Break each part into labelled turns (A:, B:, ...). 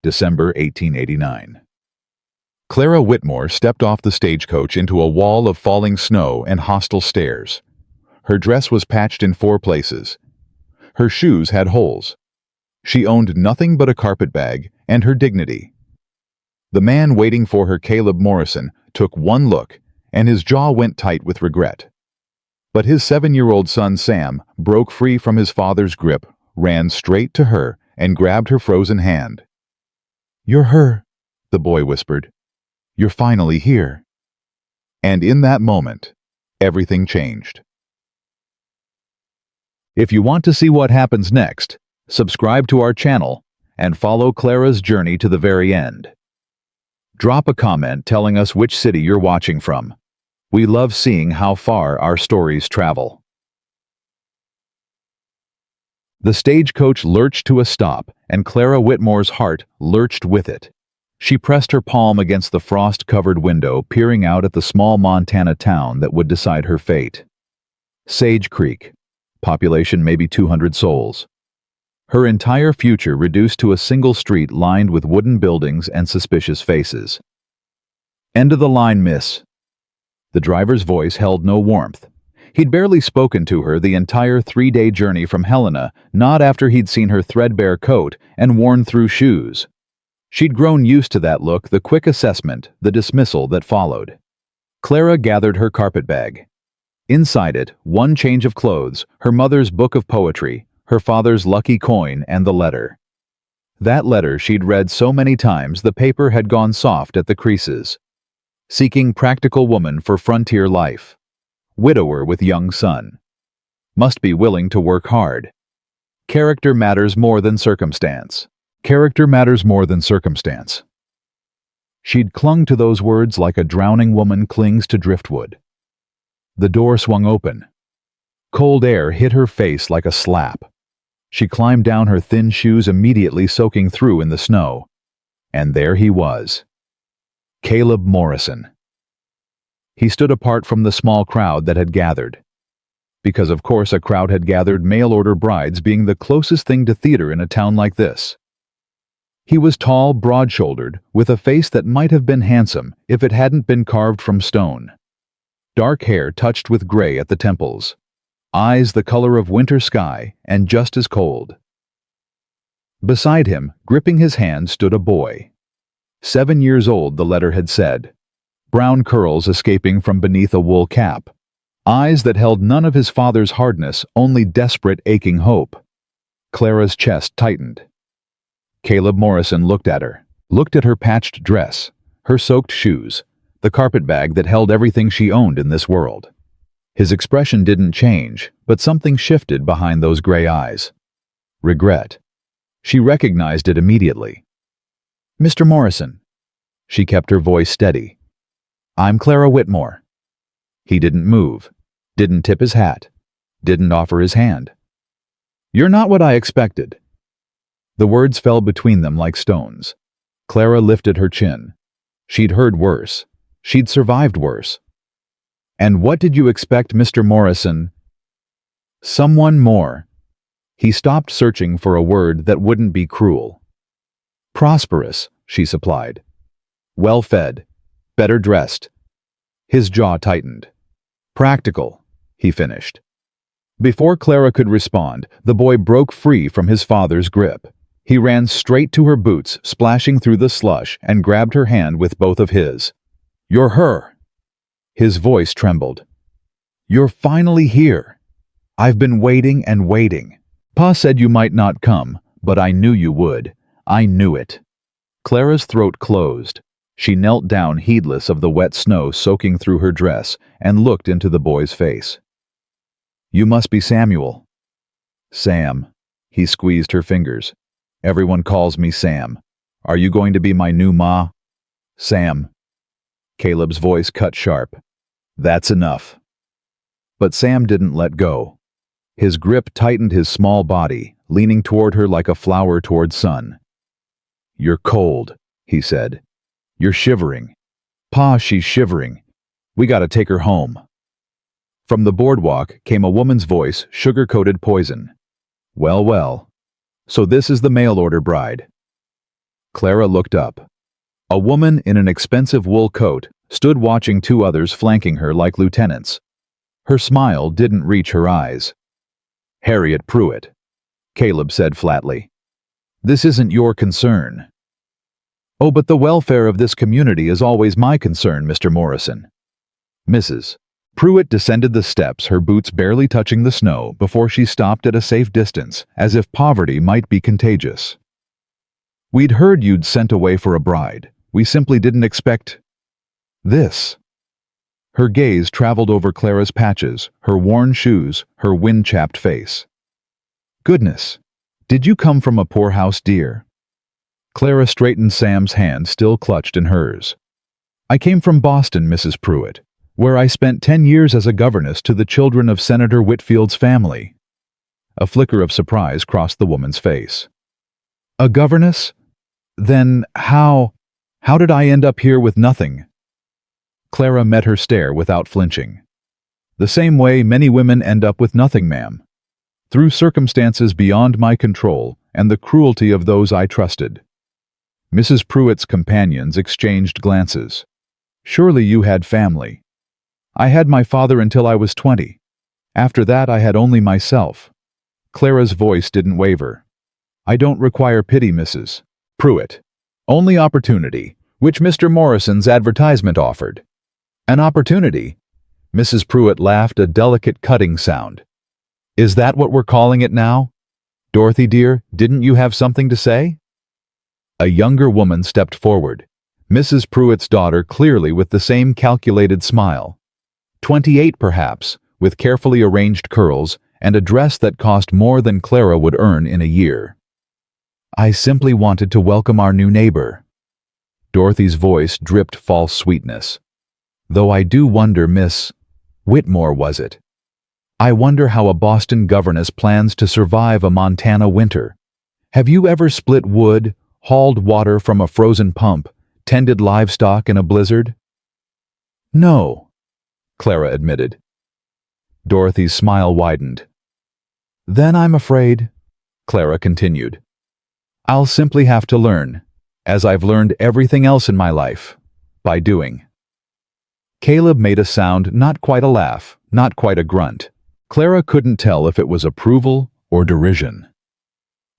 A: December 1889. Clara Whitmore stepped off the stagecoach into a wall of falling snow and hostile stares. Her dress was patched in 4 places. Her shoes had holes. She owned nothing but a carpetbag and her dignity. The man waiting for her, Caleb Morrison, took one look, and his jaw went tight with regret. But his 7-year-old son Sam broke free from his father's grip, ran straight to her, and grabbed her frozen hand. "You're her," the boy whispered. "You're finally here." And in that moment, everything changed. If you want to see what happens next, subscribe to our channel and follow Clara's journey to the very end. Drop a comment telling us which city you're watching from. We love seeing how far our stories travel. The stagecoach lurched to a stop, and Clara Whitmore's heart lurched with it. She pressed her palm against the frost-covered window, peering out at the small Montana town that would decide her fate. Sage Creek. Population maybe 200 souls. Her entire future reduced to a single street lined with wooden buildings and suspicious faces. "End of the line, miss." The driver's voice held no warmth. He'd barely spoken to her the entire 3-day journey from Helena, not after he'd seen her threadbare coat and worn-through shoes. She'd grown used to that look, the quick assessment, the dismissal that followed. Clara gathered her carpetbag. Inside it, one change of clothes, her mother's book of poetry, her father's lucky coin, and the letter. That letter she'd read so many times the paper had gone soft at the creases. Seeking practical woman for frontier life. Widower with young son. Must be willing to work hard. Character matters more than circumstance. Character matters more than circumstance. She'd clung to those words like a drowning woman clings to driftwood. The door swung open. Cold air hit her face like a slap. She climbed down her thin shoes, immediately soaking through in the snow. And there he was. Caleb Morrison. He stood apart from the small crowd that had gathered. Because of course a crowd had gathered, mail-order brides being the closest thing to theater in a town like this. He was tall, broad-shouldered, with a face that might have been handsome if it hadn't been carved from stone. Dark hair touched with gray at the temples. Eyes the color of winter sky and just as cold. Beside him, gripping his hand, stood a boy. 7 years old, the letter had said. Brown curls escaping from beneath a wool cap. Eyes that held none of his father's hardness, only desperate, aching hope. Clara's chest tightened. Caleb Morrison looked at her patched dress, her soaked shoes, the carpetbag that held everything she owned in this world. His expression didn't change, but something shifted behind those gray eyes. Regret. She recognized it immediately. "Mr. Morrison." She kept her voice steady. "I'm Clara Whitmore." He didn't move, didn't tip his hat, didn't offer his hand. "You're not what I expected." The words fell between them like stones. Clara lifted her chin. She'd heard worse. She'd survived worse. "And what did you expect, Mr. Morrison?" "Someone more." He stopped, searching for a word that wouldn't be cruel. "Prosperous," she supplied. "Well-fed, better dressed." His jaw tightened. "Practical," he finished. Before Clara could respond, the boy broke free from his father's grip. He ran straight to her boots, splashing through the slush, and grabbed her hand with both of his. "You're her." His voice trembled. "You're finally here. I've been waiting and waiting. Pa said you might not come, but I knew you would. I knew it." Clara's throat closed. She knelt down, heedless of the wet snow soaking through her dress, and looked into the boy's face. "You must be Samuel." "Sam." He squeezed her fingers. "Everyone calls me Sam. Are you going to be my new ma?" "Sam." Caleb's voice cut sharp. "That's enough." But Sam didn't let go. His grip tightened his small body, leaning toward her like a flower toward sun. "You're cold," he said. "You're shivering." "Pa, she's shivering. We gotta take her home." From the boardwalk came a woman's voice, sugar-coated poison. "Well, well. So this is the mail-order bride." Clara looked up. A woman in an expensive wool coat stood watching two others flanking her like lieutenants. Her smile didn't reach her eyes. "Harriet Pruitt," Caleb said flatly. "This isn't your concern." "Oh, but the welfare of this community is always my concern, Mr. Morrison." Mrs. Pruitt descended the steps, her boots barely touching the snow, before she stopped at a safe distance, as if poverty might be contagious. "We'd heard you'd sent away for a bride. We simply didn't expect this." Her gaze traveled over Clara's patches, her worn shoes, her wind-chapped face. "Goodness, did you come from a poorhouse, dear?" Clara straightened Sam's hand still clutched in hers. "I came from Boston, Mrs. Pruitt, where I spent 10 years as a governess to the children of Senator Whitfield's family." A flicker of surprise crossed the woman's face. "A governess? Then how did I end up here with nothing?" Clara met her stare without flinching. "The same way many women end up with nothing, ma'am. Through circumstances beyond my control and the cruelty of those I trusted." Mrs. Pruitt's companions exchanged glances. "Surely you had family." "I had my father until I was 20. After that I had only myself." Clara's voice didn't waver. "I don't require pity, Mrs. Pruitt. Only opportunity, which Mr. Morrison's advertisement offered." "An opportunity?" Mrs. Pruitt laughed, a delicate cutting sound. "Is that what we're calling it now? Dorothy, dear, didn't you have something to say?" A younger woman stepped forward, Mrs. Pruitt's daughter, clearly with the same calculated smile. 28 perhaps, with carefully arranged curls and a dress that cost more than Clara would earn in a year. "I simply wanted to welcome our new neighbor." Dorothy's voice dripped false sweetness. "Though I do wonder, Miss Whitmore, was it? I wonder how a Boston governess plans to survive a Montana winter. Have you ever split wood, hauled water from a frozen pump, tended livestock in a blizzard?" "No," Clara admitted. Dorothy's smile widened. "Then I'm afraid," Clara continued, "I'll simply have to learn, as I've learned everything else in my life, by doing." Caleb made a sound, not quite a laugh, not quite a grunt. Clara couldn't tell if it was approval or derision.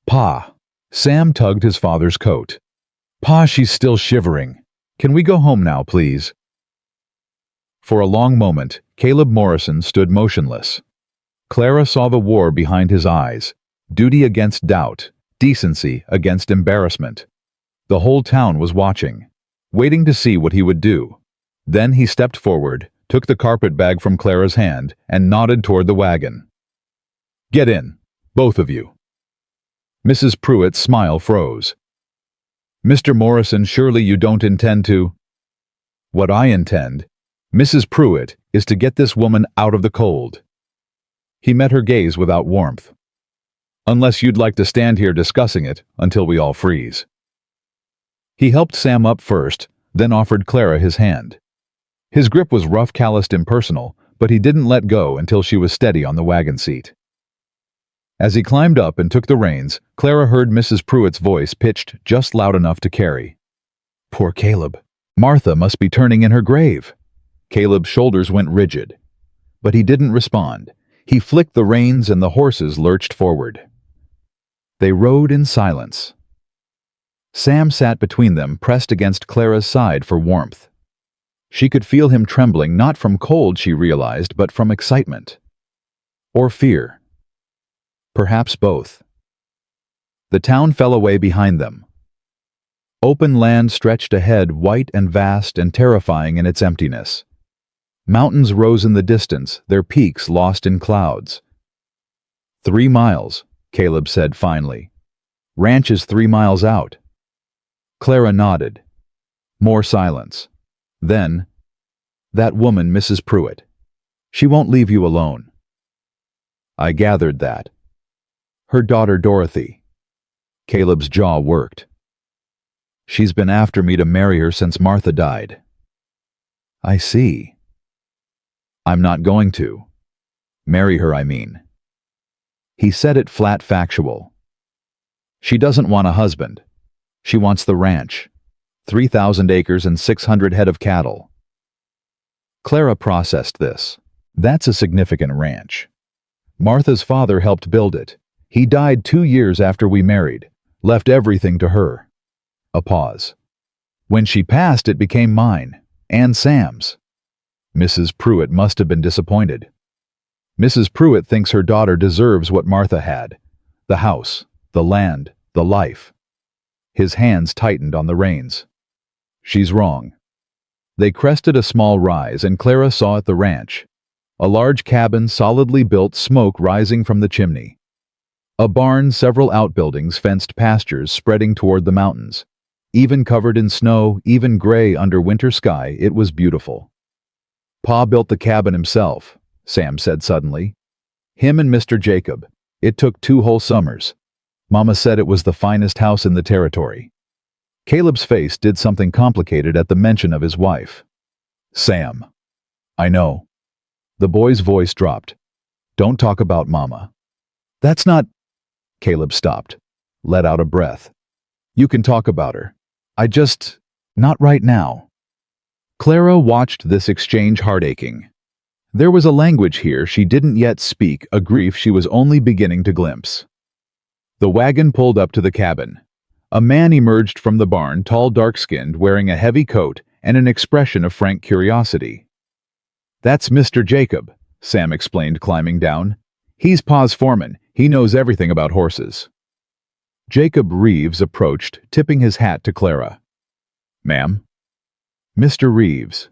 A: "Pa." Sam tugged his father's coat. "Pa, she's still shivering. Can we go home now, please?" For a long moment, Caleb Morrison stood motionless. Clara saw the war behind his eyes, duty against doubt, decency against embarrassment. The whole town was watching, waiting to see what he would do. Then he stepped forward, took the carpet bag from Clara's hand, and nodded toward the wagon. "Get in, both of you." Mrs. Pruitt's smile froze. "Mr. Morrison, surely you don't intend to—" "What I intend, Mrs. Pruitt, is to get this woman out of the cold." He met her gaze without warmth. "Unless you'd like to stand here discussing it until we all freeze." He helped Sam up first, then offered Clara his hand. His grip was rough, calloused, impersonal, but he didn't let go until she was steady on the wagon seat. As he climbed up and took the reins, Clara heard Mrs. Pruitt's voice pitched just loud enough to carry. "Poor Caleb. Martha must be turning in her grave." Caleb's shoulders went rigid. But he didn't respond. He flicked the reins and the horses lurched forward. They rode in silence. Sam sat between them, pressed against Clara's side for warmth. She could feel him trembling, not from cold, she realized, but from excitement. Or fear. Perhaps both. The town fell away behind them. Open land stretched ahead, white and vast and terrifying in its emptiness. Mountains rose in the distance, their peaks lost in clouds. 3 miles, Caleb said finally. "Ranch is 3 miles out." Clara nodded. More silence. Then, "That woman, Mrs. Pruitt. She won't leave you alone." "I gathered that." "Her daughter Dorothy." Caleb's jaw worked. "She's been after me to marry her since Martha died." "I see." "I'm not going to. Marry her, I mean." He said it flat factual. "She doesn't want a husband. She wants the ranch. 3,000 acres and 600 head of cattle. Clara processed this. That's a significant ranch. Martha's father helped build it. He died 2 years after we married, left everything to her. A pause. When she passed, it became mine, and Sam's. Mrs. Pruitt must have been disappointed. Mrs. Pruitt thinks her daughter deserves what Martha had. The house, the land, the life. His hands tightened on the reins. She's wrong. They crested a small rise, and Clara saw at the ranch. A large cabin, solidly built, smoke rising from the chimney. A barn, several outbuildings, fenced pastures spreading toward the mountains. Even covered in snow, even gray under winter sky, it was beautiful. Pa built the cabin himself, Sam said suddenly. Him and Mr. Jacob. It took 2 whole summers. Mama said it was the finest house in the territory. Caleb's face did something complicated at the mention of his wife. Sam. I know. The boy's voice dropped. Don't talk about Mama. That's not... Caleb stopped, let out a breath. You can talk about her. Not right now. Clara watched this exchange heart-aching. There was a language here she didn't yet speak, a grief she was only beginning to glimpse. The wagon pulled up to the cabin. A man emerged from the barn, tall, dark-skinned, wearing a heavy coat and an expression of frank curiosity. That's Mr. Jacob, Sam explained, climbing down. He's Pa's foreman. He knows everything about horses. Jacob Reeves approached, tipping his hat to Clara. Ma'am? Mr. Reeves.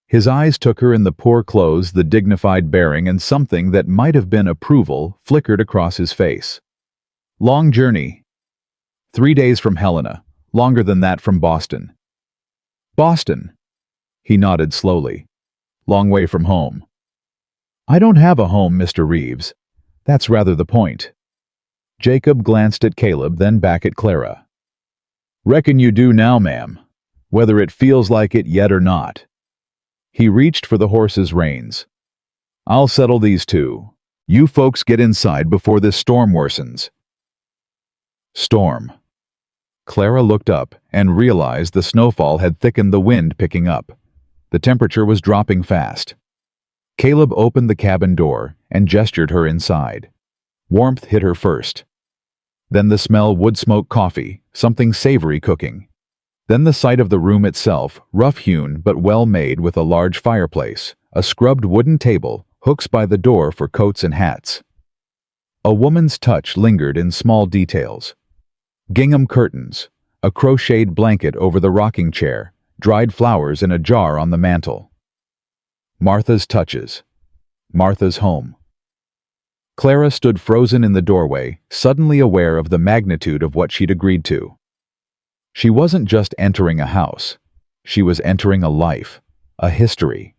A: His eyes took her in. The poor clothes, the dignified bearing, and something that might have been approval flickered across his face. Long journey. 3 days from Helena, longer than that from Boston. Boston. He nodded slowly. Long way from home. I don't have a home, Mr. Reeves. That's rather the point. Jacob glanced at Caleb, then back at Clara. Reckon you do now, ma'am, whether it feels like it yet or not. He reached for the horse's reins. I'll settle these 2. You folks get inside before this storm worsens. Storm. Clara looked up and realized the snowfall had thickened, the wind picking up. The temperature was dropping fast. Caleb opened the cabin door and gestured her inside. Warmth hit her first. Then the smell, wood-smoke, coffee, something savory cooking. Then the sight of the room itself, rough-hewn but well-made, with a large fireplace, a scrubbed wooden table, hooks by the door for coats and hats. A woman's touch lingered in small details. Gingham curtains, a crocheted blanket over the rocking chair, dried flowers in a jar on the mantel. Martha's touches. Martha's home. Clara stood frozen in the doorway, suddenly aware of the magnitude of what she'd agreed to. She wasn't just entering a house. She was entering a life, a history,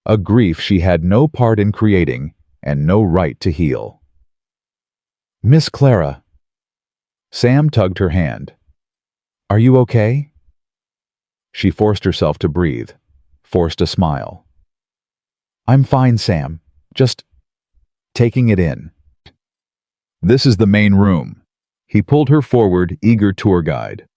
A: a grief she had no part in creating and no right to heal. Miss Clara. Sam tugged her hand. Are you okay? She forced herself to breathe, forced a smile. I'm fine, Sam. Just taking it in. This is the main room. He pulled her forward, eager tour guide.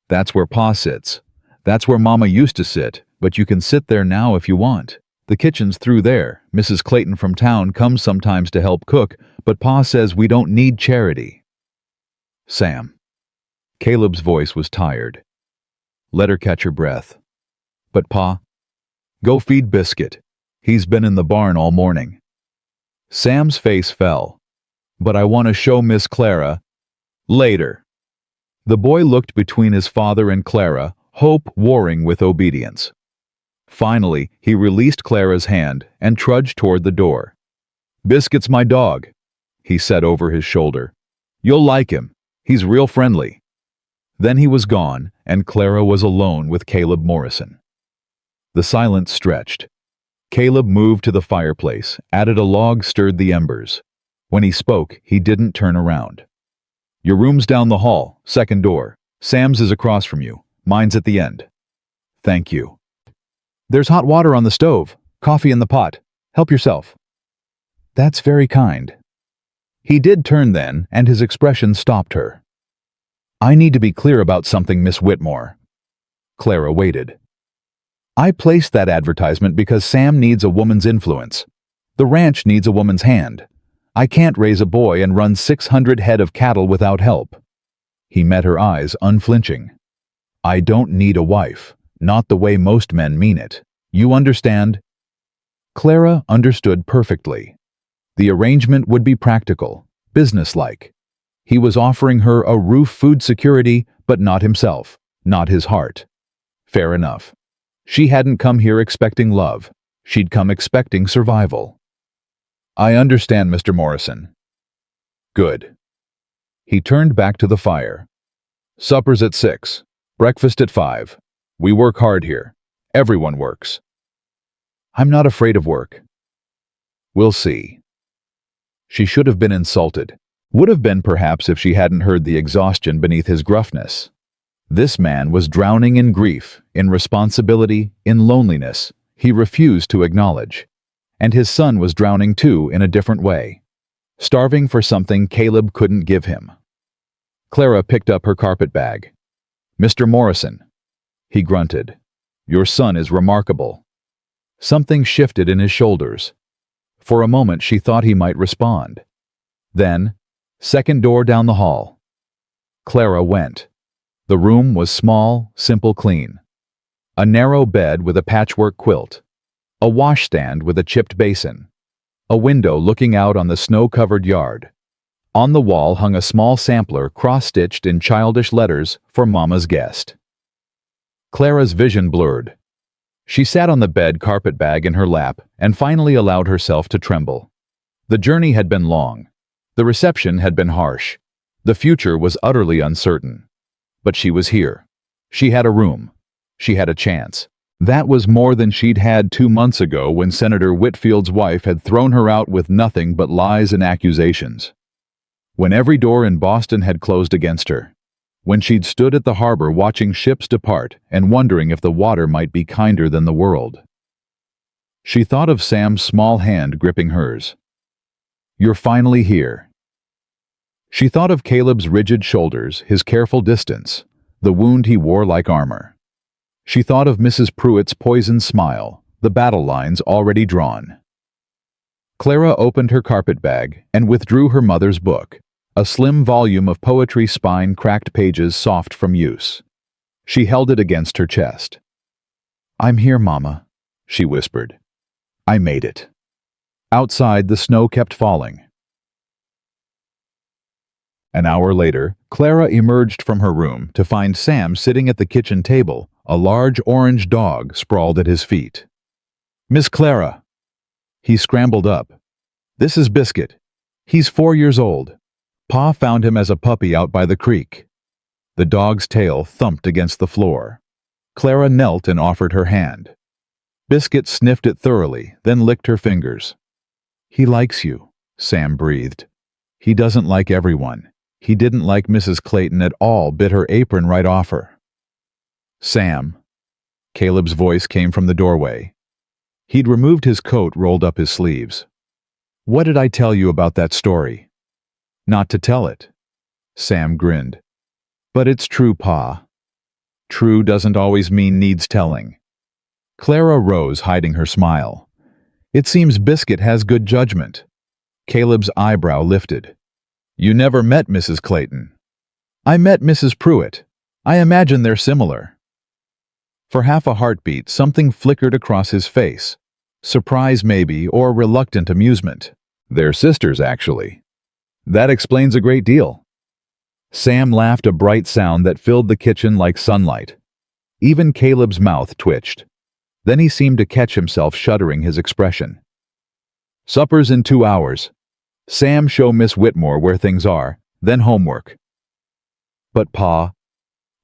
A: That's where Pa sits. That's where Mama used to sit, but you can sit there now if you want. The kitchen's through there. Mrs. Clayton from town comes sometimes to help cook, but Pa says we don't need charity. Sam. Caleb's voice was tired. Let her catch her breath. But Pa, go feed Biscuit. He's been in the barn all morning. Sam's face fell. But I want to show Miss Clara. Later. The boy looked between his father and Clara, hope warring with obedience. Finally, he released Clara's hand and trudged toward the door. Biscuit's my dog, he said over his shoulder. You'll like him. He's real friendly. Then he was gone, and Clara was alone with Caleb Morrison. The silence stretched. Caleb moved to the fireplace, added a log, stirred the embers. When he spoke, he didn't turn around. Your room's down the hall, second door. Sam's is across from you. Mine's at the end. Thank you. There's hot water on the stove, coffee in the pot. Help yourself. That's very kind. He did turn then, and his expression stopped her. I need to be clear about something, Miss Whitmore. Clara waited. I placed that advertisement because Sam needs a woman's influence. The ranch needs a woman's hand. I can't raise a boy and run 600 head of cattle without help. He met her eyes, unflinching. I don't need a wife, not the way most men mean it. You understand? Clara understood perfectly. The arrangement would be practical, businesslike. He was offering her a roof, food security, but not himself, not his heart. Fair enough. She hadn't come here expecting love. She'd come expecting survival. I understand, Mr. Morrison. Good. He turned back to the fire. Supper's at 6. Breakfast at 5. We work hard here. Everyone works. I'm not afraid of work. We'll see. She should have been insulted. Would have been perhaps if she hadn't heard the exhaustion beneath his gruffness. This man was drowning in grief, in responsibility, in loneliness he refused to acknowledge. And his son was drowning too in a different way, starving for something Caleb couldn't give him. Clara picked up her carpet bag. Mr. Morrison, he grunted, your son is remarkable. Something shifted in his shoulders. For a moment she thought he might respond. Then, second door down the hall. Clara went. The room was small, simple, clean. A narrow bed with a patchwork quilt. A washstand with a chipped basin. A window looking out on the snow-covered yard. On the wall hung a small sampler cross-stitched in childish letters for Mama's guest. Clara's vision blurred. She sat on the bed, carpet bag in her lap, and finally allowed herself to tremble. The journey had been long. The reception had been harsh. The future was utterly uncertain. But she was here. She had a room. She had a chance. That was more than she'd had 2 months ago when Senator Whitfield's wife had thrown her out with nothing but lies and accusations. When every door in Boston had closed against her. When she'd stood at the harbor watching ships depart and wondering if the water might be kinder than the world. She thought of Sam's small hand gripping hers. You're finally here. She thought of Caleb's rigid shoulders, his careful distance, the wound he wore like armor. She thought of Mrs. Pruitt's poisoned smile, the battle lines already drawn. Clara opened her carpet bag and withdrew her mother's book, a slim volume of poetry, spine-cracked pages soft from use. She held it against her chest. I'm here, Mama, she whispered. I made it. Outside, the snow kept falling. An hour later, Clara emerged from her room to find Sam sitting at the kitchen table, a large orange dog sprawled at his feet. Miss Clara. He scrambled up. This is Biscuit. He's 4 years old. Pa found him as a puppy out by the creek. The dog's tail thumped against the floor. Clara knelt and offered her hand. Biscuit sniffed it thoroughly, then licked her fingers. He likes you, Sam breathed. He doesn't like everyone. He didn't like Mrs. Clayton at all, bit her apron right off her. Sam. Caleb's voice came from the doorway. He'd removed his coat, rolled up his sleeves. What did I tell you about that story? Not to tell it. Sam grinned. But it's true, Pa. True doesn't always mean needs telling. Clara rose, hiding her smile. It seems Biscuit has good judgment. Caleb's eyebrow lifted. You never met Mrs. Clayton. I met Mrs. Pruitt. I imagine they're similar. For half a heartbeat, something flickered across his face. Surprise maybe, or reluctant amusement. They're sisters, actually. That explains a great deal. Sam laughed, a bright sound that filled the kitchen like sunlight. Even Caleb's mouth twitched. Then he seemed to catch himself, shuddering his expression. Supper's in 2 hours. Sam, show Miss Whitmore where things are, then homework. But Pa,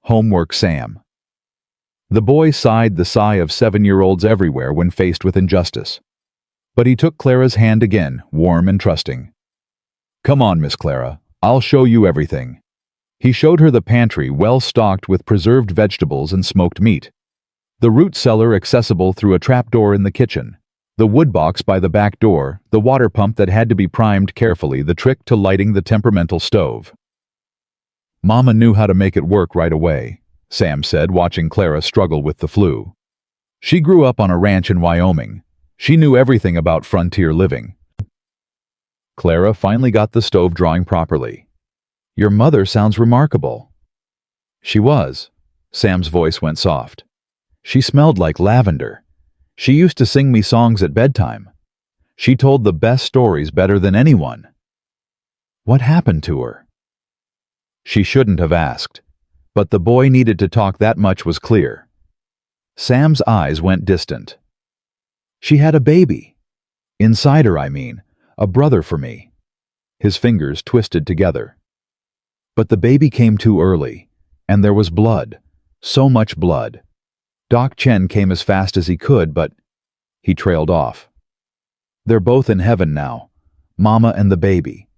A: homework, Sam. The boy sighed the sigh of 7-year-olds everywhere when faced with injustice. But he took Clara's hand again, warm and trusting. Come on, Miss Clara, I'll show you everything. He showed her the pantry, well stocked with preserved vegetables and smoked meat. The root cellar accessible through a trapdoor in the kitchen. The wood box by the back door, the water pump that had to be primed carefully, the trick to lighting the temperamental stove. Mama knew how to make it work right away, Sam said, watching Clara struggle with the flu. She grew up on a ranch in Wyoming. She knew everything about frontier living. Clara finally got the stove drawing properly. Your mother sounds remarkable. She was. Sam's voice went soft. She smelled like lavender. She used to sing me songs at bedtime. She told the best stories better than anyone. What happened to her? She shouldn't have asked, but the boy needed to talk, that much was clear. Sam's eyes went distant. She had a baby. Inside her, I mean, a brother for me. His fingers twisted together. But the baby came too early, and there was blood, so much blood. Doc Chen came as fast as he could, but he trailed off. They're both in heaven now, Mama and the baby.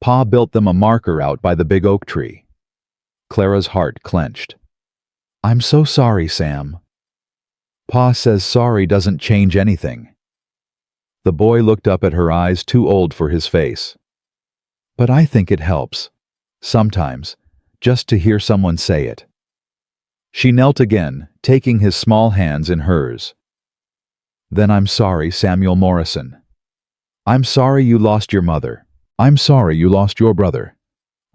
A: Pa built them a marker out by the big oak tree. Clara's heart clenched. I'm so sorry, Sam. Pa says sorry doesn't change anything. The boy looked up at her, eyes too old for his face. But I think it helps, sometimes, just to hear someone say it. She knelt again, taking his small hands in hers. Then I'm sorry, Samuel Morrison. I'm sorry you lost your mother. I'm sorry you lost your brother.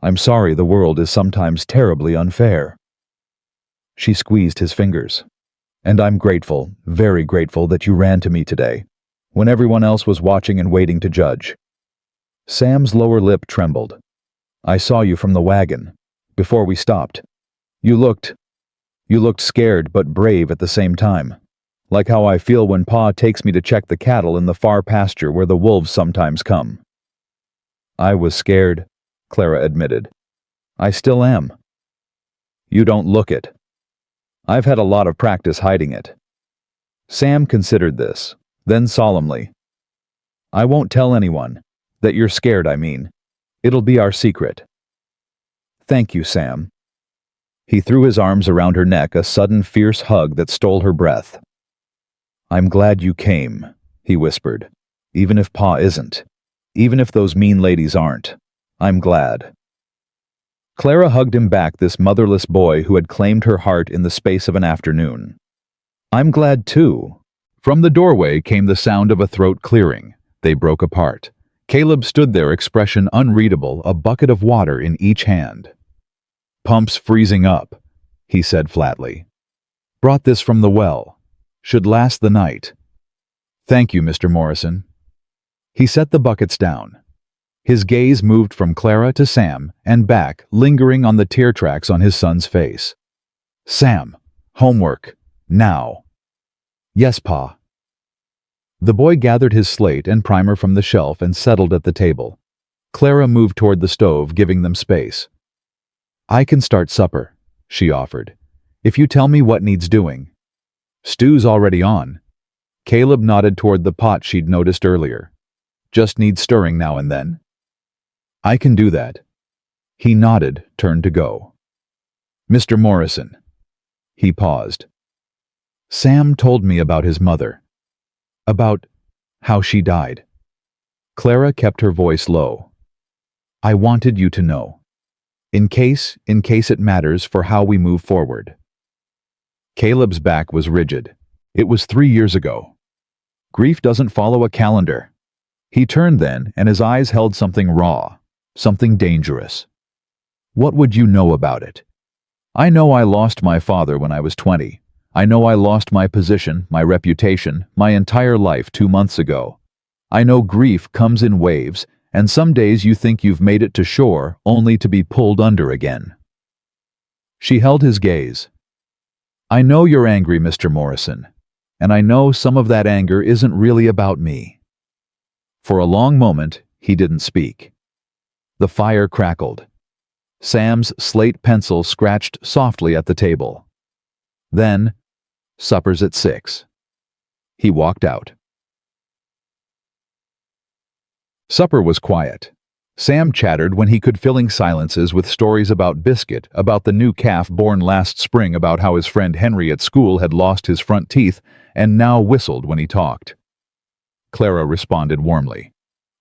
A: I'm sorry the world is sometimes terribly unfair. She squeezed his fingers. And I'm grateful, very grateful that you ran to me today, when everyone else was watching and waiting to judge. Sam's lower lip trembled. I saw you from the wagon, before we stopped. You looked scared but brave at the same time, like how I feel when Pa takes me to check the cattle in the far pasture where the wolves sometimes come. I was scared, Clara admitted. I still am. You don't look it. I've had a lot of practice hiding it. Sam considered this, then solemnly. I won't tell anyone. That you're scared, I mean. It'll be our secret. Thank you, Sam. He threw his arms around her neck, a sudden fierce hug that stole her breath. I'm glad you came, he whispered. Even if Pa isn't. Even if those mean ladies aren't. I'm glad. Clara hugged him back, this motherless boy who had claimed her heart in the space of an afternoon. I'm glad too. From the doorway came the sound of a throat clearing. They broke apart. Caleb stood there, expression unreadable, a bucket of water in each hand. Pump's freezing up, he said flatly. Brought this from the well. Should last the night. Thank you, Mr. Morrison. He set the buckets down. His gaze moved from Clara to Sam and back, lingering on the tear tracks on his son's face. Sam, homework, now. Yes, Pa. The boy gathered his slate and primer from the shelf and settled at the table. Clara moved toward the stove, giving them space. I can start supper, she offered, if you tell me what needs doing. Stew's already on. Caleb nodded toward the pot she'd noticed earlier. Just needs stirring now and then. I can do that. He nodded, turned to go. Mr. Morrison. He paused. Sam told me about his mother. About how she died. Clara kept her voice low. I wanted you to know. In case it matters for how we move forward. Caleb's back was rigid. It was 3 years ago. Grief doesn't follow a calendar. He turned then, and his eyes held something raw, something dangerous. What would you know about it? I know I lost my father when I was 20. I know I lost my position, my reputation, my entire life 2 months ago. I know grief comes in waves, and some days you think you've made it to shore only to be pulled under again. She held his gaze. I know you're angry, Mr. Morrison, and I know some of that anger isn't really about me. For a long moment, he didn't speak. The fire crackled. Sam's slate pencil scratched softly at the table. Then, supper's at 6. He walked out. Supper was quiet. Sam chattered when he could, filling silences with stories about Biscuit, about the new calf born last spring, about how his friend Henry at school had lost his front teeth and now whistled when he talked. Clara responded warmly.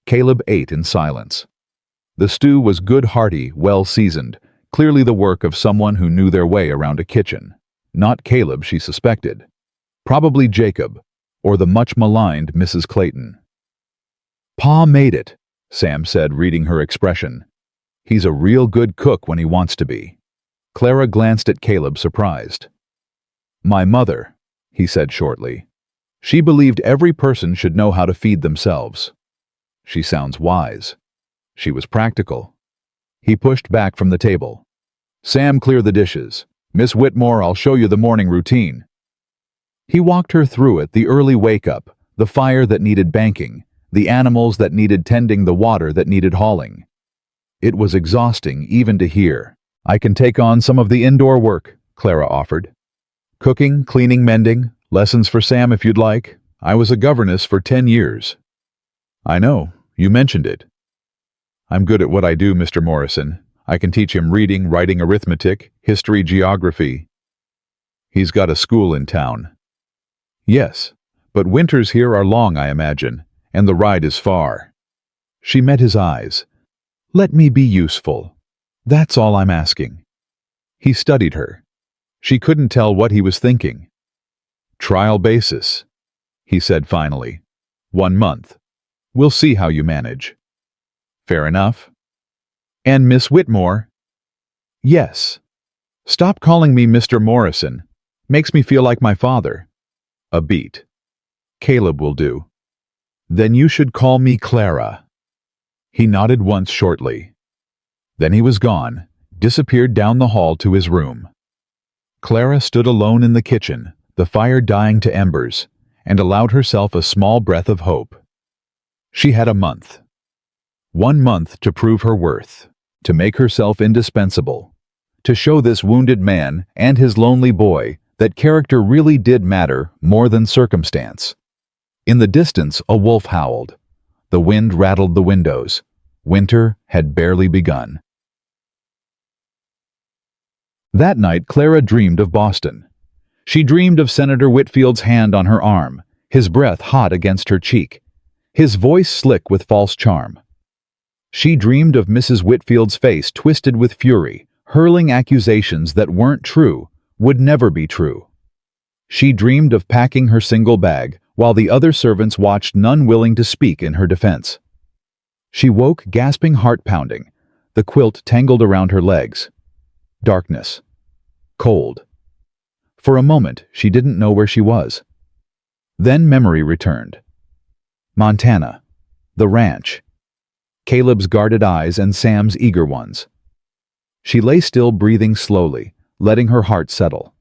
A: Caleb ate in silence. The stew was good, hearty, well-seasoned. clearly the work of someone who knew their way around a kitchen. Not Caleb, she suspected. Probably Jacob, or the much-maligned Mrs. Clayton. "Pa made it," Sam said, reading her expression. "He's a real good cook when he wants to be." Clara glanced at Caleb, surprised. "My mother," he said shortly. "She believed every person should know how to feed themselves." "She sounds wise." She was practical. He pushed back from the table. "Sam, clear the dishes. Miss Whitmore, I'll show you the morning routine." He walked her through it, the early wake-up, the fire that needed banking, the animals that needed tending, the water that needed hauling. It was exhausting even to hear. "I can take on some of the indoor work," Clara offered. "Cooking, cleaning, mending, lessons for Sam if you'd like. I was a governess for 10 years. "I know, you mentioned it." "I'm good at what I do, Mr. Morrison. I can teach him reading, writing, arithmetic, history, geography." "He's got a school in town." "Yes, but winters here are long, I imagine, and the ride is far." She met his eyes. "Let me be useful. That's all I'm asking." He studied her. She couldn't tell what he was thinking. "Trial basis," he said finally. "1 month. We'll see how you manage." "Fair enough." "And Miss Whitmore?" "Yes. Stop calling me Mr. Morrison. Makes me feel like my father." "A beat. Caleb will do." "Then you should call me Clara." He nodded once shortly. Then he was gone, disappeared down the hall to his room. Clara stood alone in the kitchen, the fire dying to embers, and allowed herself a small breath of hope. She had a month. 1 month to prove her worth, to make herself indispensable, to show this wounded man and his lonely boy that character really did matter more than circumstance. In the distance, a wolf howled. The wind rattled the windows. Winter had barely begun. That night, Clara dreamed of Boston. She dreamed of Senator Whitfield's hand on her arm, his breath hot against her cheek, his voice slick with false charm. She dreamed of Mrs. Whitfield's face twisted with fury, hurling accusations that weren't true, would never be true. She dreamed of packing her single bag, while the other servants watched, none willing to speak in her defense. She woke, gasping, heart pounding, the quilt tangled around her legs. Darkness. Cold. For a moment, she didn't know where she was. Then memory returned. Montana. The ranch. Caleb's guarded eyes and Sam's eager ones. She lay still, breathing slowly, letting her heart settle.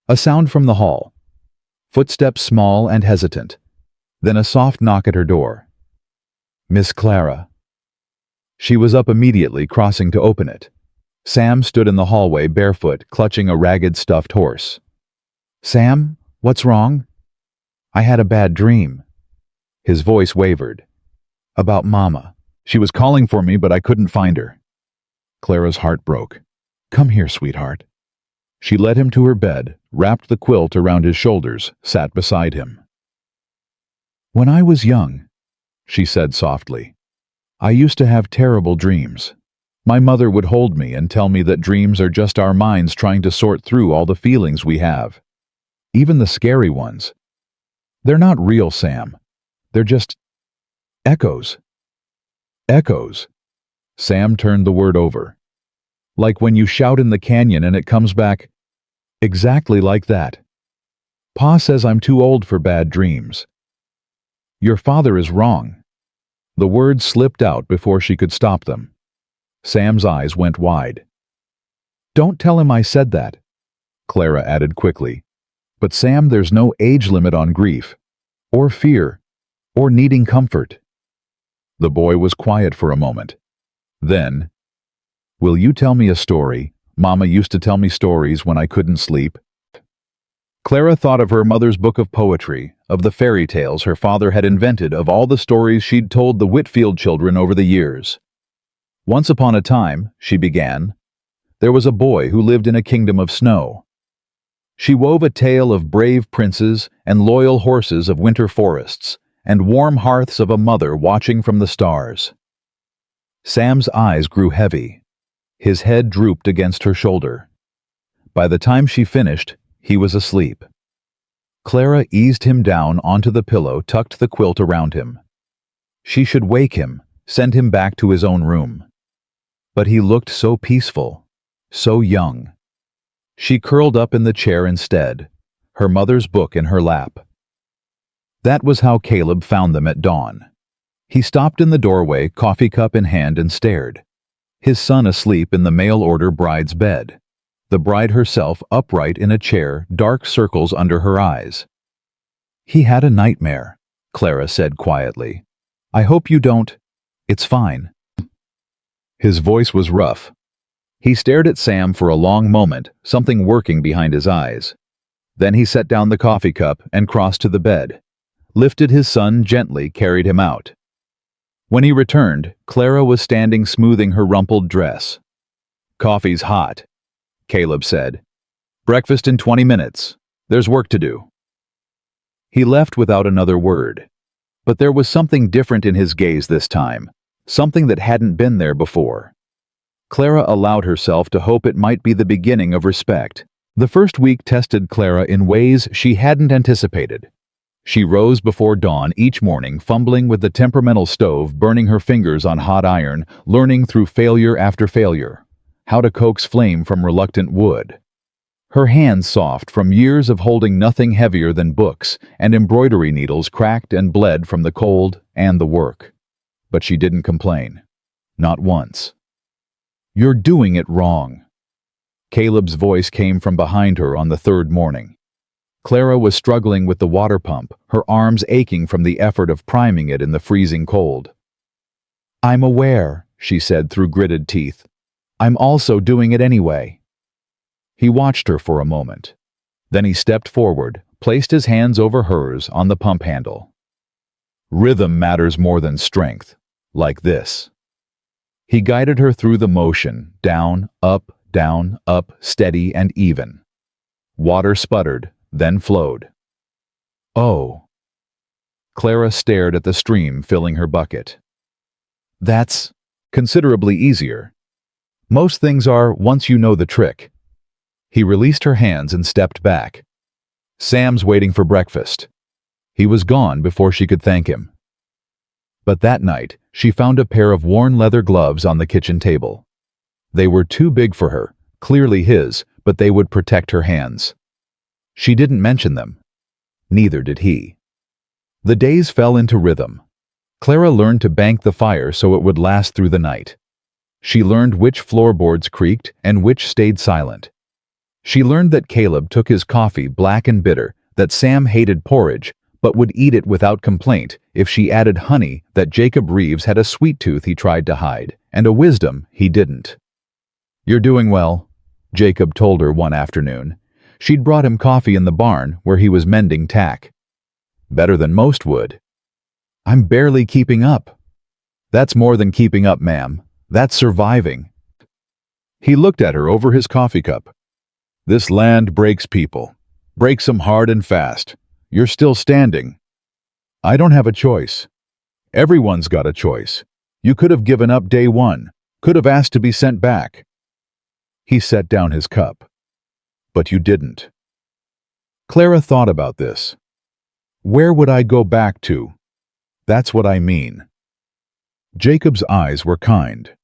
A: A sound from the hall. Footsteps small and hesitant. Then a soft knock at her door. "Miss Clara." She was up immediately, crossing to open it. Sam stood in the hallway, barefoot, clutching a ragged stuffed horse. "Sam, what's wrong?" "I had a bad dream." His voice wavered. "About Mama. She was calling for me, but I couldn't find her." Clara's heart broke. "Come here, sweetheart." She led him to her bed, wrapped the quilt around his shoulders, sat beside him. "When I was young," she said softly, "I used to have terrible dreams. My mother would hold me and tell me that dreams are just our minds trying to sort through all the feelings we have. Even the scary ones. They're not real, Sam. They're just echoes." "Echoes." Sam turned the word over. "Like when you shout in the canyon and it comes back." "Exactly like that. Pa says I'm too old for bad dreams." "Your father is wrong." The words slipped out before she could stop them. Sam's eyes went wide. "Don't tell him I said that," Clara added quickly. "But Sam, there's no age limit on grief, or fear, or needing comfort." The boy was quiet for a moment. Then, "Will you tell me a story? Mama used to tell me stories when I couldn't sleep." Clara thought of her mother's book of poetry, of the fairy tales her father had invented, of all the stories she'd told the Whitfield children over the years. "Once upon a time," she began, "there was a boy who lived in a kingdom of snow." She wove a tale of brave princes and loyal horses, of winter forests, and warm hearths, of a mother watching from the stars. Sam's eyes grew heavy. His head drooped against her shoulder. By the time she finished, he was asleep. Clara eased him down onto the pillow, tucked the quilt around him. She should wake him, send him back to his own room. But he looked so peaceful, so young. She curled up in the chair instead, her mother's book in her lap. That was how Caleb found them at dawn. He stopped in the doorway, coffee cup in hand, and stared. His son asleep in the mail-order bride's bed. The bride herself upright in a chair, dark circles under her eyes. "He had a nightmare," Clara said quietly. "I hope you don't. It's fine." His voice was rough. He stared at Sam for a long moment, something working behind his eyes. Then he set down the coffee cup and crossed to the bed, lifted his son gently, carried him out. When he returned, Clara was standing smoothing her rumpled dress. "Coffee's hot," Caleb said. "Breakfast in 20 minutes. There's work to do." He left without another word. But there was something different in his gaze this time, something that hadn't been there before. Clara allowed herself to hope it might be the beginning of respect. The first week tested Clara in ways she hadn't anticipated. She rose before dawn each morning, fumbling with the temperamental stove, burning her fingers on hot iron, learning through failure after failure how to coax flame from reluctant wood. Her hands soft from years of holding nothing heavier than books, and embroidery needles cracked and bled from the cold and the work. But she didn't complain. Not once. "You're doing it wrong." Caleb's voice came from behind her on the third morning. Clara was struggling with the water pump, her arms aching from the effort of priming it in the freezing cold. "I'm aware," she said through gritted teeth. "I'm also doing it anyway." He watched her for a moment. Then he stepped forward, placed his hands over hers on the pump handle. "Rhythm matters more than strength, like this." He guided her through the motion, down, up, steady and even. Water sputtered, then flowed. "Oh." Clara stared at the stream filling her bucket. "That's considerably easier. Most things are once you know the trick." He released her hands and stepped back. "Sam's waiting for breakfast." He was gone before she could thank him. But that night, she found a pair of worn leather gloves on the kitchen table. They were too big for her, clearly his, but they would protect her hands. She didn't mention them. Neither did he. The days fell into rhythm. Clara learned to bank the fire so it would last through the night. She learned which floorboards creaked and which stayed silent. She learned that Caleb took his coffee black and bitter, that Sam hated porridge, but would eat it without complaint if she added honey, that Jacob Reeves had a sweet tooth he tried to hide, and a wisdom he didn't. "You're doing well," Jacob told her one afternoon. She'd brought him coffee in the barn where he was mending tack. "Better than most would." "I'm barely keeping up." "That's more than keeping up, ma'am. That's surviving." He looked at her over his coffee cup. "This land breaks people. Breaks them hard and fast. You're still standing." "I don't have a choice." "Everyone's got a choice. You could have given up day one. Could have asked to be sent back." He set down his cup. "But you didn't." Clara thought about this. "Where would I go back to? That's what I mean." Jacob's eyes were kind.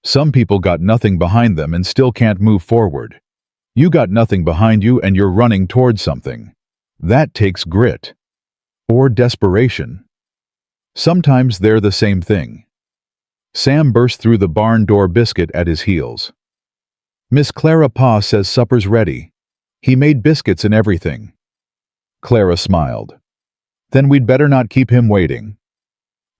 A: "Some people got nothing behind them and still can't move forward. You got nothing behind you and you're running towards something. That takes grit. Or desperation. Sometimes they're the same thing." Sam burst through the barn door, biscuit at his heels. "Miss Clara Pa says supper's ready. He made biscuits and everything." Clara smiled. "Then we'd better not keep him waiting."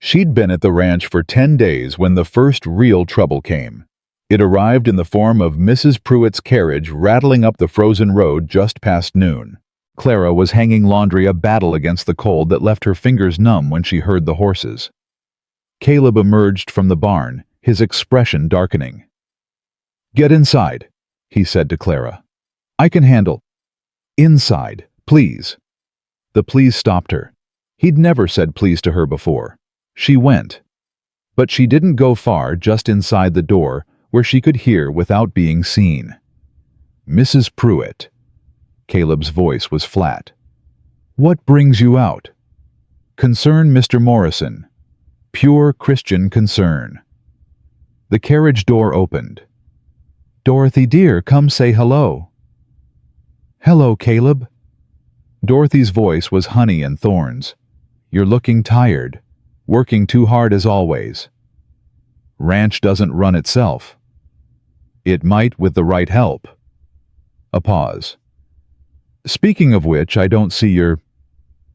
A: She'd been at the ranch for 10 days when the first real trouble came. It arrived in the form of Mrs. Pruitt's carriage rattling up the frozen road just past noon. Clara was hanging laundry, a battle against the cold that left her fingers numb when she heard the horses. Caleb emerged from the barn, his expression darkening. "Get inside," he said to Clara. "I can handle." "Inside, please." The please stopped her. He'd never said please to her before. She went. But she didn't go far. Just inside the door, where she could hear without being seen. "Mrs. Pruitt." Caleb's voice was flat. "What brings you out?" "Concern, Mr. Morrison. Pure Christian concern." The carriage door opened. "Dorothy dear, come say hello." "Hello, Caleb." Dorothy's voice was honey and thorns. "You're looking tired. Working too hard as always." "Ranch doesn't run itself." "It might with the right help." A pause. "Speaking of which, I don't see your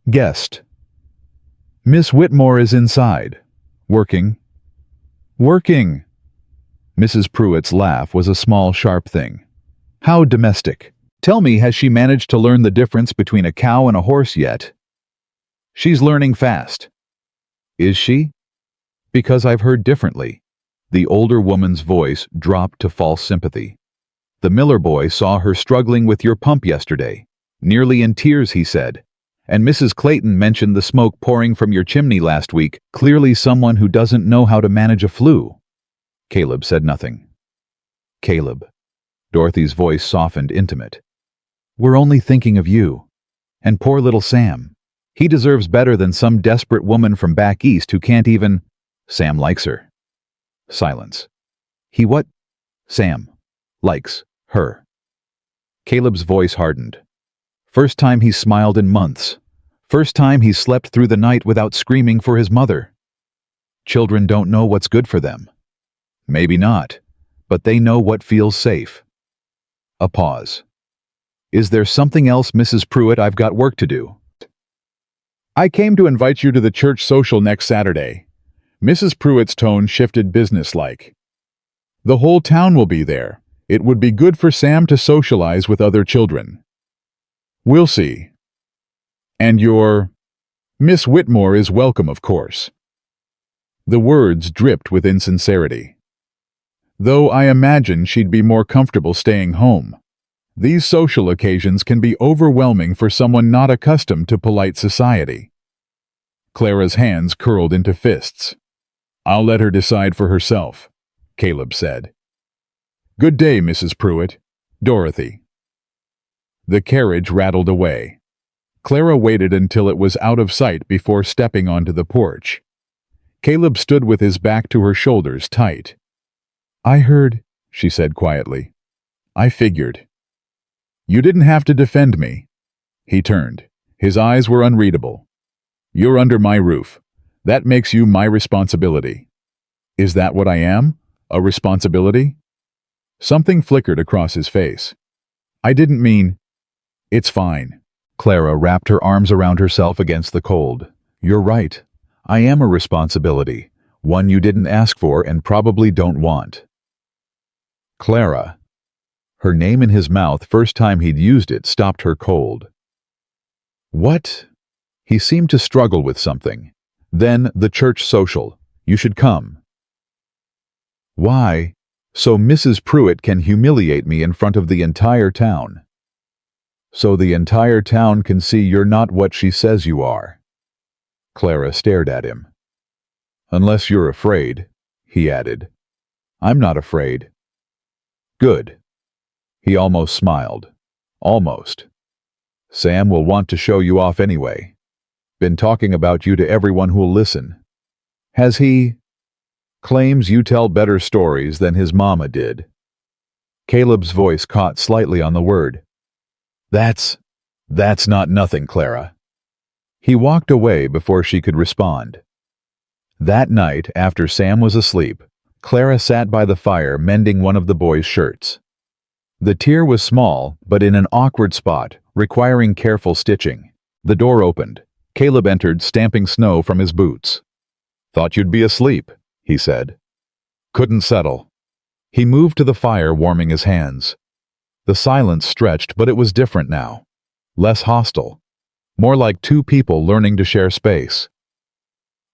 A: guest." "Miss Whitmore is inside. Working." "Working." Mrs. Pruitt's laugh was a small, sharp thing. "How domestic. Tell me, has she managed to learn the difference between a cow and a horse yet?" "She's learning fast." "Is she?" "Because I've heard differently." The older woman's voice dropped to false sympathy. "The Miller boy saw her struggling with your pump yesterday. Nearly in tears, he said. And Mrs. Clayton mentioned the smoke pouring from your chimney last week, clearly someone who doesn't know how to manage a flue." Caleb said nothing. "Caleb." Dorothy's voice softened, intimate. "We're only thinking of you. And poor little Sam. He deserves better than some desperate woman from back east who can't even—" "Sam likes her." Silence. "He what?" "Sam. Likes. Her." Caleb's voice hardened. First time he's smiled in months. First time he's slept through the night without screaming for his mother. Children don't know what's good for them. Maybe not, but they know what feels safe. A pause. "Is there something else, Mrs. Pruitt? I've got work to do." "I came to invite you to the church social next Saturday." Mrs. Pruitt's tone shifted businesslike. "The whole town will be there. It would be good for Sam to socialize with other children." "We'll see." "And your Miss Whitmore is welcome, of course." The words dripped with insincerity. "Though I imagine she'd be more comfortable staying home. These social occasions can be overwhelming for someone not accustomed to polite society." Clara's hands curled into fists. "I'll let her decide for herself," Caleb said. "Good day, Mrs. Pruitt. Dorothy." The carriage rattled away. Clara waited until it was out of sight before stepping onto the porch. Caleb stood with his back to her shoulders tight. "I heard," she said quietly. "I figured." "You didn't have to defend me." He turned. His eyes were unreadable. "You're under my roof. That makes you my responsibility." "Is that what I am? A responsibility?" Something flickered across his face. "I didn't mean—" "It's fine." Clara wrapped her arms around herself against the cold. "You're right. I am a responsibility. One you didn't ask for and probably don't want." Clara. Her name in his mouth, first time he'd used it, stopped her cold. "What?" He seemed to struggle with something. "Then the church social. You should come." "Why?" "So Mrs. Pruitt can humiliate me in front of the entire town." "So the entire town can see you're not what she says you are." Clara stared at him. "Unless you're afraid," he added. "I'm not afraid." "Good." He almost smiled. "Almost. Sam will want to show you off anyway. Been talking about you to everyone who'll listen." "Has he?" "Claims you tell better stories than his mama did." Caleb's voice caught slightly on the word. That's not nothing, Clara." He walked away before she could respond. That night, after Sam was asleep, Clara sat by the fire mending one of the boys' shirts. The tear was small, but in an awkward spot, requiring careful stitching. The door opened. Caleb entered, stamping snow from his boots. "Thought you'd be asleep," he said. "Couldn't settle." He moved to the fire, warming his hands. The silence stretched, but it was different now. Less hostile. More like two people learning to share space.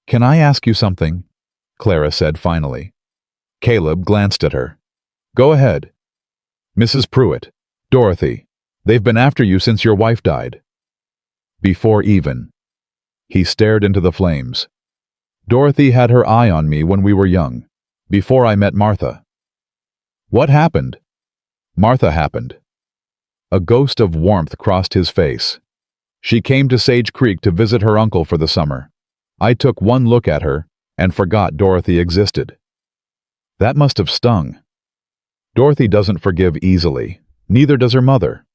A: "Can I ask you something?" Clara said finally. Caleb glanced at her. "Go ahead." "Mrs. Pruitt, Dorothy, they've been after you since your wife died." "Before even." He stared into the flames. "Dorothy had her eye on me when we were young, before I met Martha." What happened? Martha happened. A ghost of warmth crossed his face. She came to Sage Creek to visit her uncle for the summer. I took one look at her and forgot Dorothy existed. That must have stung. Dorothy doesn't forgive easily. Neither does her mother.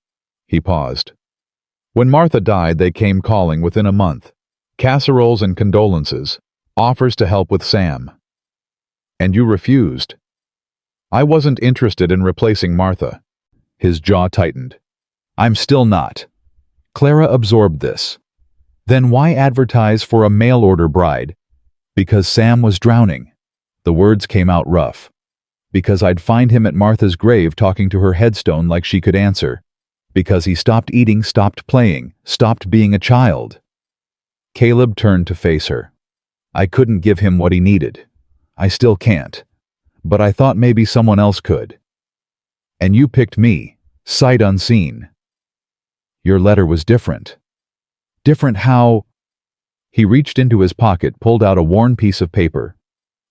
A: He paused. When Martha died, they came calling within a month. Casseroles and condolences, offers to help with Sam. And you refused. I wasn't interested in replacing Martha. His jaw tightened. I'm still not. Clara absorbed this. Then why advertise for a mail-order bride? Because Sam was drowning. The words came out rough. Because I'd find him at Martha's grave talking to her headstone like she could answer. Because he stopped eating, stopped playing, stopped being a child. Caleb turned to face her. I couldn't give him what he needed. I still can't. But I thought maybe someone else could. And you picked me, sight unseen. Your letter was different. Different how? He reached into his pocket, pulled out a worn piece of paper.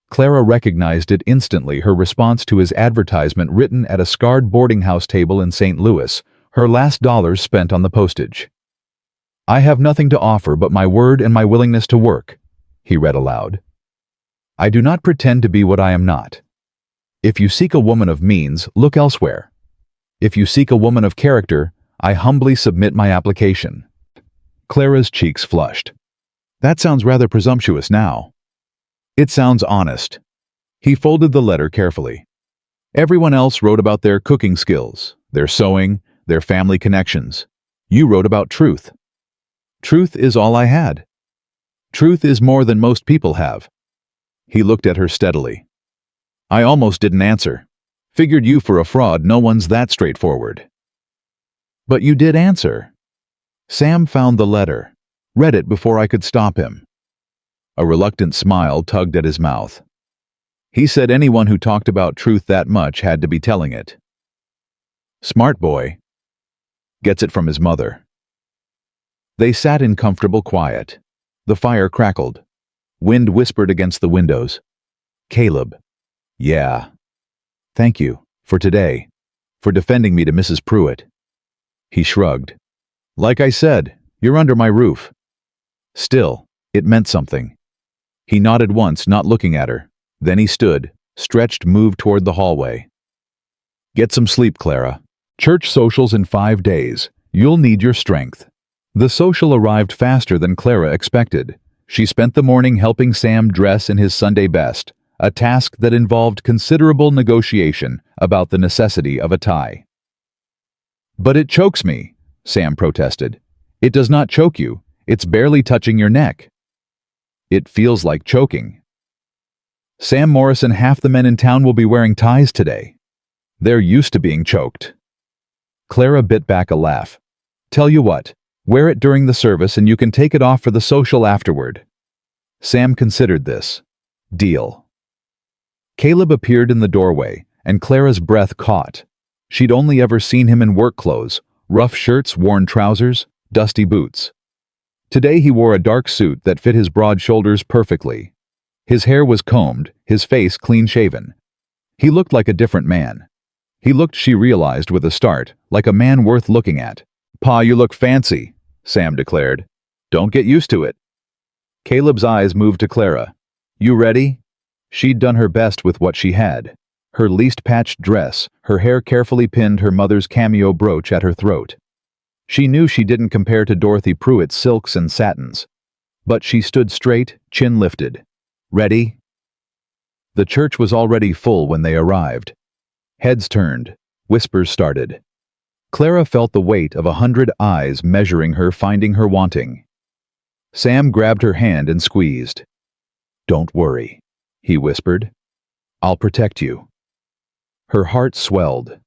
A: Clara recognized it instantly, her response to his advertisement written at a scarred boarding house table in St. Louis, her last dollars spent on the postage. I have nothing to offer but my word and my willingness to work, he read aloud. I do not pretend to be what I am not. If you seek a woman of means, look elsewhere. If you seek a woman of character, I humbly submit my application. Clara's cheeks flushed. That sounds rather presumptuous now. It sounds honest. He folded the letter carefully. Everyone else wrote about their cooking skills, their sewing, their family connections. You wrote about truth. Truth is all I had. Truth is more than most people have. He looked at her steadily. I almost didn't answer. Figured you for a fraud, no one's that straightforward. But you did answer. Sam found the letter, read it before I could stop him. A reluctant smile tugged at his mouth. He said anyone who talked about truth that much had to be telling it. Smart boy. Gets it from his mother. They sat in comfortable quiet. The fire crackled. Wind whispered against the windows. Caleb. Yeah. Thank you, for today, for defending me to Mrs. Pruitt. He shrugged. Like I said, you're under my roof. Still, it meant something. He nodded once, not looking at her. Then he stood, stretched, moved toward the hallway. Get some sleep, Clara. Church socials in 5 days. You'll need your strength. The social arrived faster than Clara expected. She spent the morning helping Sam dress in his Sunday best, a task that involved considerable negotiation about the necessity of a tie. But it chokes me, Sam protested. It does not choke you. It's barely touching your neck. It feels like choking. Sam Morrison, half the men in town will be wearing ties today. They're used to being choked. Clara bit back a laugh. Tell you what, wear it during the service and you can take it off for the social afterward. Sam considered this. Deal. Caleb appeared in the doorway, and Clara's breath caught. She'd only ever seen him in work clothes, rough shirts, worn trousers, dusty boots. Today he wore a dark suit that fit his broad shoulders perfectly. His hair was combed, his face clean-shaven. He looked like a different man. He looked, she realized with a start, like a man worth looking at. Pa, you look fancy, Sam declared. Don't get used to it. Caleb's eyes moved to Clara. You ready? She'd done her best with what she had. Her least patched dress, her hair carefully pinned, her mother's cameo brooch at her throat. She knew she didn't compare to Dorothy Pruitt's silks and satins. But she stood straight, chin lifted. Ready? The church was already full when they arrived. Heads turned. Whispers started. Clara felt the weight of 100 eyes measuring her, finding her wanting. Sam grabbed her hand and squeezed. Don't worry, he whispered. I'll protect you. Her heart swelled.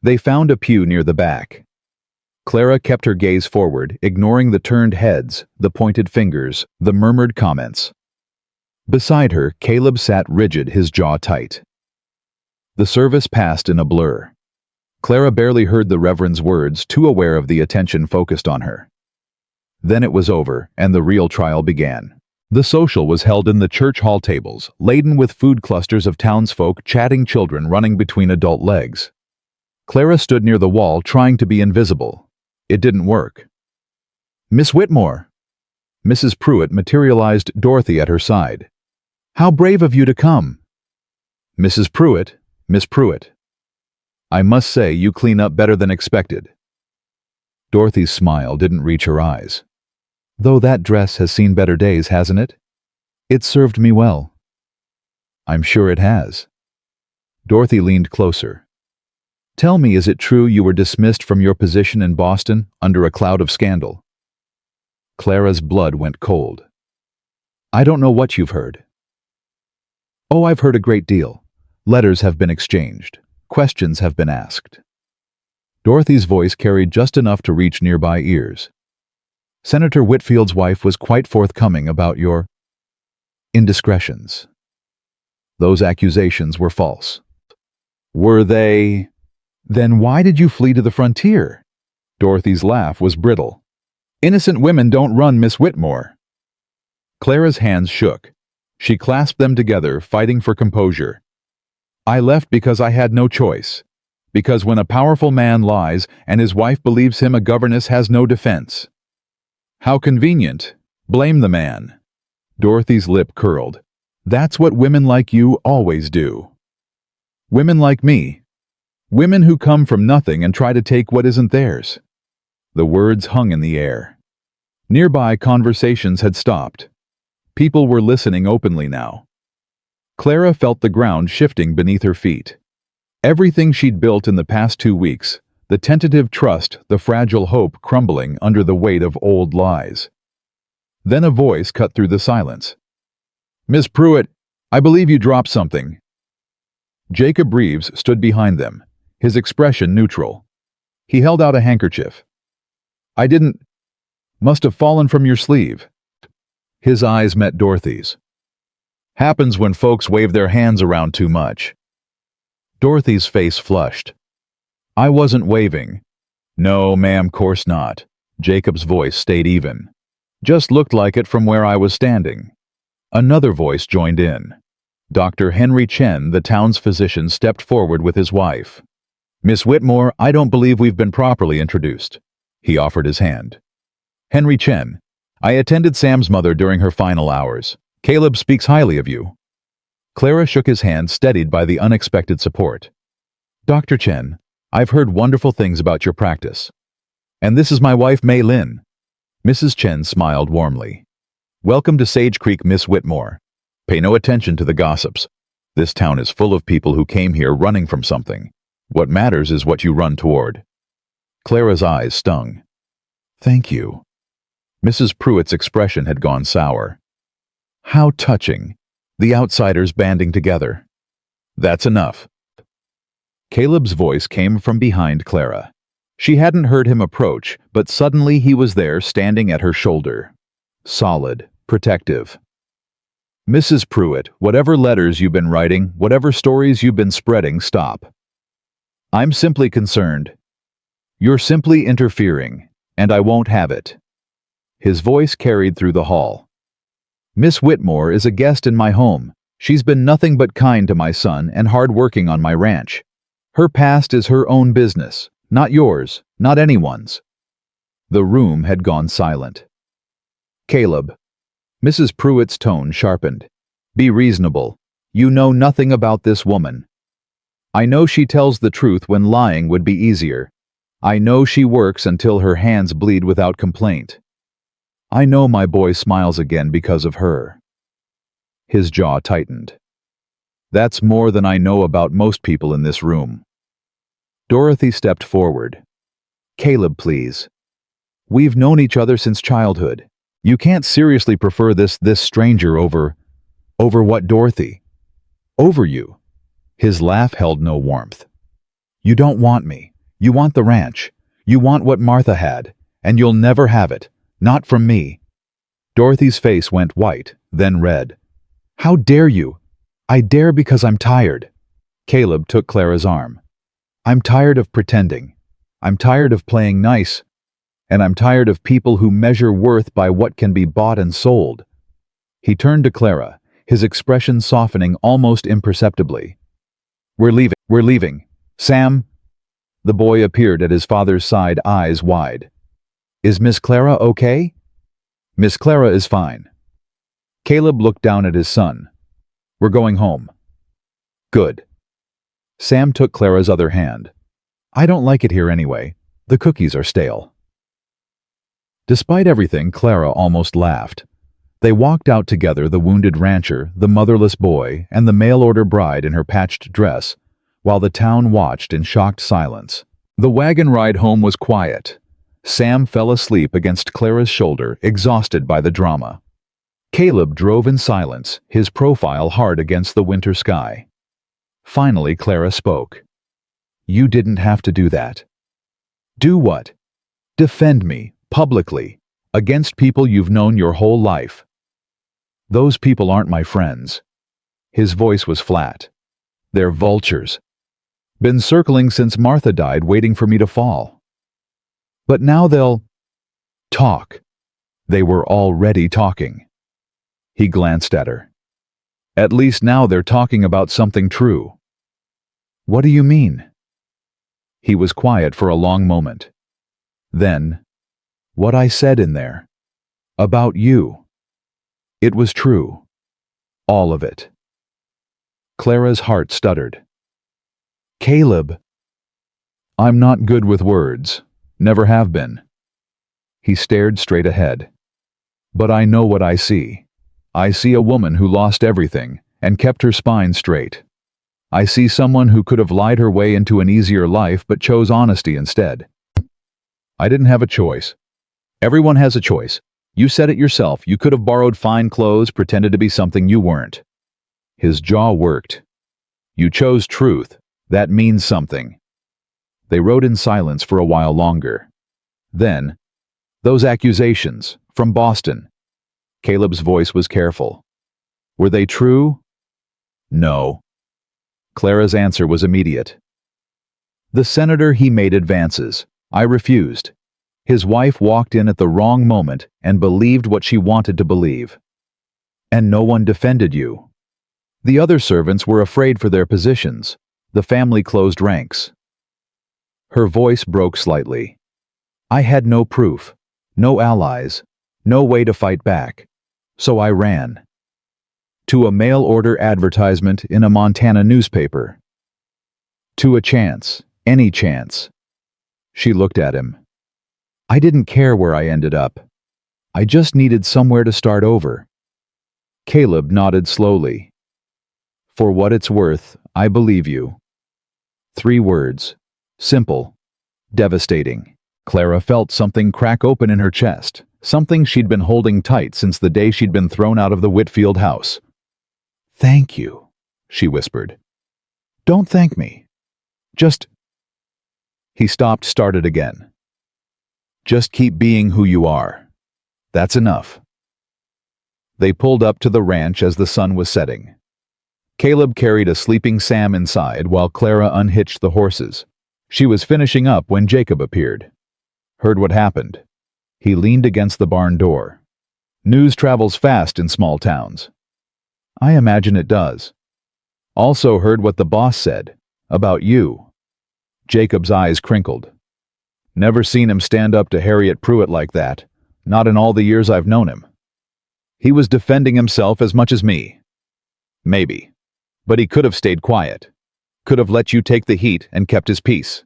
A: They found a pew near the back. Clara kept her gaze forward, ignoring the turned heads, the pointed fingers, the murmured comments. Beside her, Caleb sat rigid, his jaw tight. The service passed in a blur. Clara barely heard the Reverend's words, too aware of the attention focused on her. Then it was over, and the real trial began. The social was held in the church hall tables, laden with food clusters of townsfolk chatting, children running between adult legs. Clara stood near the wall trying to be invisible. It didn't work. "Miss Whitmore!" Mrs. Pruitt materialized, Dorothy at her side. "How brave of you to come!" "Mrs. Pruitt, Miss Pruitt. I must say you clean up better than expected." Dorothy's smile didn't reach her eyes. "Though that dress has seen better days, hasn't it? It served me well." "I'm sure it has." Dorothy leaned closer. "Tell me, is it true you were dismissed from your position in Boston under a cloud of scandal?" Clara's blood went cold. "I don't know what you've heard." "Oh, I've heard a great deal. Letters have been exchanged. Questions have been asked." Dorothy's voice carried just enough to reach nearby ears. "Senator Whitfield's wife was quite forthcoming about your indiscretions. Those accusations were false." "Were they? Then why did you flee to the frontier?" Dorothy's laugh was brittle. "Innocent women don't run, Miss Whitmore." Clara's hands shook. She clasped them together, fighting for composure. "I left because I had no choice. Because when a powerful man lies and his wife believes him, a governess has no defense." "How convenient. Blame the man." Dorothy's lip curled. "That's what women like you always do." "Women like me. Women who come from nothing and try to take what isn't theirs." The words hung in the air. Nearby conversations had stopped. People were listening openly now. Clara felt the ground shifting beneath her feet. Everything she'd built in the past 2 weeks, the tentative trust, the fragile hope, crumbling under the weight of old lies. Then a voice cut through the silence. "Miss Pruitt, I believe you dropped something." Jacob Reeves stood behind them, his expression neutral. He held out a handkerchief. "I didn't. Must have fallen from your sleeve." His eyes met Dorothy's. "Happens when folks wave their hands around too much." Dorothy's face flushed. "I wasn't waving." "No, ma'am, course not." Jacob's voice stayed even. "Just looked like it from where I was standing." Another voice joined in. Dr. Henry Chen, the town's physician, stepped forward with his wife. "Miss Whitmore, I don't believe we've been properly introduced." He offered his hand. "Henry Chen. I attended Sam's mother during her final hours. Caleb speaks highly of you." Clara shook his hand, steadied by the unexpected support. "Dr. Chen, I've heard wonderful things about your practice. And this is my wife, Mei Lin." Mrs. Chen smiled warmly. "Welcome to Sage Creek, Miss Whitmore. Pay no attention to the gossips. This town is full of people who came here running from something. What matters is what you run toward." Clara's eyes stung. "Thank you." Mrs. Pruitt's expression had gone sour. "How touching. The outsiders banding together." "That's enough." Caleb's voice came from behind Clara. She hadn't heard him approach, but suddenly he was there, standing at her shoulder. Solid, protective. "Mrs. Pruitt, whatever letters you've been writing, whatever stories you've been spreading, stop. I'm simply concerned. You're simply interfering, and I won't have it." His voice carried through the hall. "Miss Whitmore is a guest in my home. She's been nothing but kind to my son and hard-working on my ranch. Her past is her own business, not yours, not anyone's." The room had gone silent. "Caleb." Mrs. Pruitt's tone sharpened. "Be reasonable. You know nothing about this woman. I know she tells the truth when lying would be easier. I know she works until her hands bleed without complaint. I know my boy smiles again because of her." His jaw tightened. "That's more than I know about most people in this room." Dorothy stepped forward. "Caleb, please. We've known each other since childhood. You can't seriously prefer this stranger over what, Dorothy? Over you." His laugh held no warmth. "You don't want me. You want the ranch. You want what Martha had, and you'll never have it. Not from me." Dorothy's face went white, then red. "How dare you?" "I dare because I'm tired." Caleb took Clara's arm. "I'm tired of pretending. I'm tired of playing nice. And I'm tired of people who measure worth by what can be bought and sold." He turned to Clara, his expression softening almost imperceptibly. We're leaving. Sam? The boy appeared at his father's side, eyes wide. Is Miss Clara okay? Miss Clara is fine. Caleb looked down at his son. We're going home. Good. Sam took Clara's other hand. I don't like it here anyway. The cookies are stale. Despite everything, Clara almost laughed. They walked out together, the wounded rancher, the motherless boy, and the mail-order bride in her patched dress, while the town watched in shocked silence. The wagon ride home was quiet. Sam fell asleep against Clara's shoulder, exhausted by the drama. Caleb drove in silence, his profile hard against the winter sky. Finally, Clara spoke. You didn't have to do that. Do what? Defend me, publicly, against people you've known your whole life. Those people aren't my friends. His voice was flat. They're vultures. Been circling since Martha died, waiting for me to fall. But now they'll talk. They were already talking. He glanced at her. At least now they're talking about something true. What do you mean? He was quiet for a long moment. Then, what I said in there. About you. It was true. All of it. Clara's heart stuttered. Caleb. I'm not good with words. Never have been. He stared straight ahead. But I know what I see. I see a woman who lost everything and kept her spine straight. I see someone who could have lied her way into an easier life but chose honesty instead. I didn't have a choice. Everyone has a choice. You said it yourself. You could have borrowed fine clothes, pretended to be something you weren't. His jaw worked. You chose truth. That means something. They rode in silence for a while longer. Then, those accusations, from Boston. Caleb's voice was careful. Were they true? No. Clara's answer was immediate. The senator, he made advances. I refused. His wife walked in at the wrong moment and believed what she wanted to believe. And no one defended you. The other servants were afraid for their positions. The family closed ranks. Her voice broke slightly. I had no proof, no allies, no way to fight back. So I ran. To a mail-order advertisement in a Montana newspaper. To a chance, any chance. She looked at him. I didn't care where I ended up. I just needed somewhere to start over. Caleb nodded slowly. For what it's worth, I believe you. 3 words. Simple. Devastating. Clara felt something crack open in her chest, something she'd been holding tight since the day she'd been thrown out of the Whitfield house. Thank you, she whispered. Don't thank me. Just... He stopped, started again. Just keep being who you are. That's enough. They pulled up to the ranch as the sun was setting. Caleb carried a sleeping Sam inside while Clara unhitched the horses. She was finishing up when Jacob appeared. Heard what happened. He leaned against the barn door. News travels fast in small towns. I imagine it does. Also heard what the boss said. About you. Jacob's eyes crinkled. Never seen him stand up to Harriet Pruitt like that. Not in all the years I've known him. He was defending himself as much as me. Maybe. But he could have stayed quiet. Could have let you take the heat and kept his peace.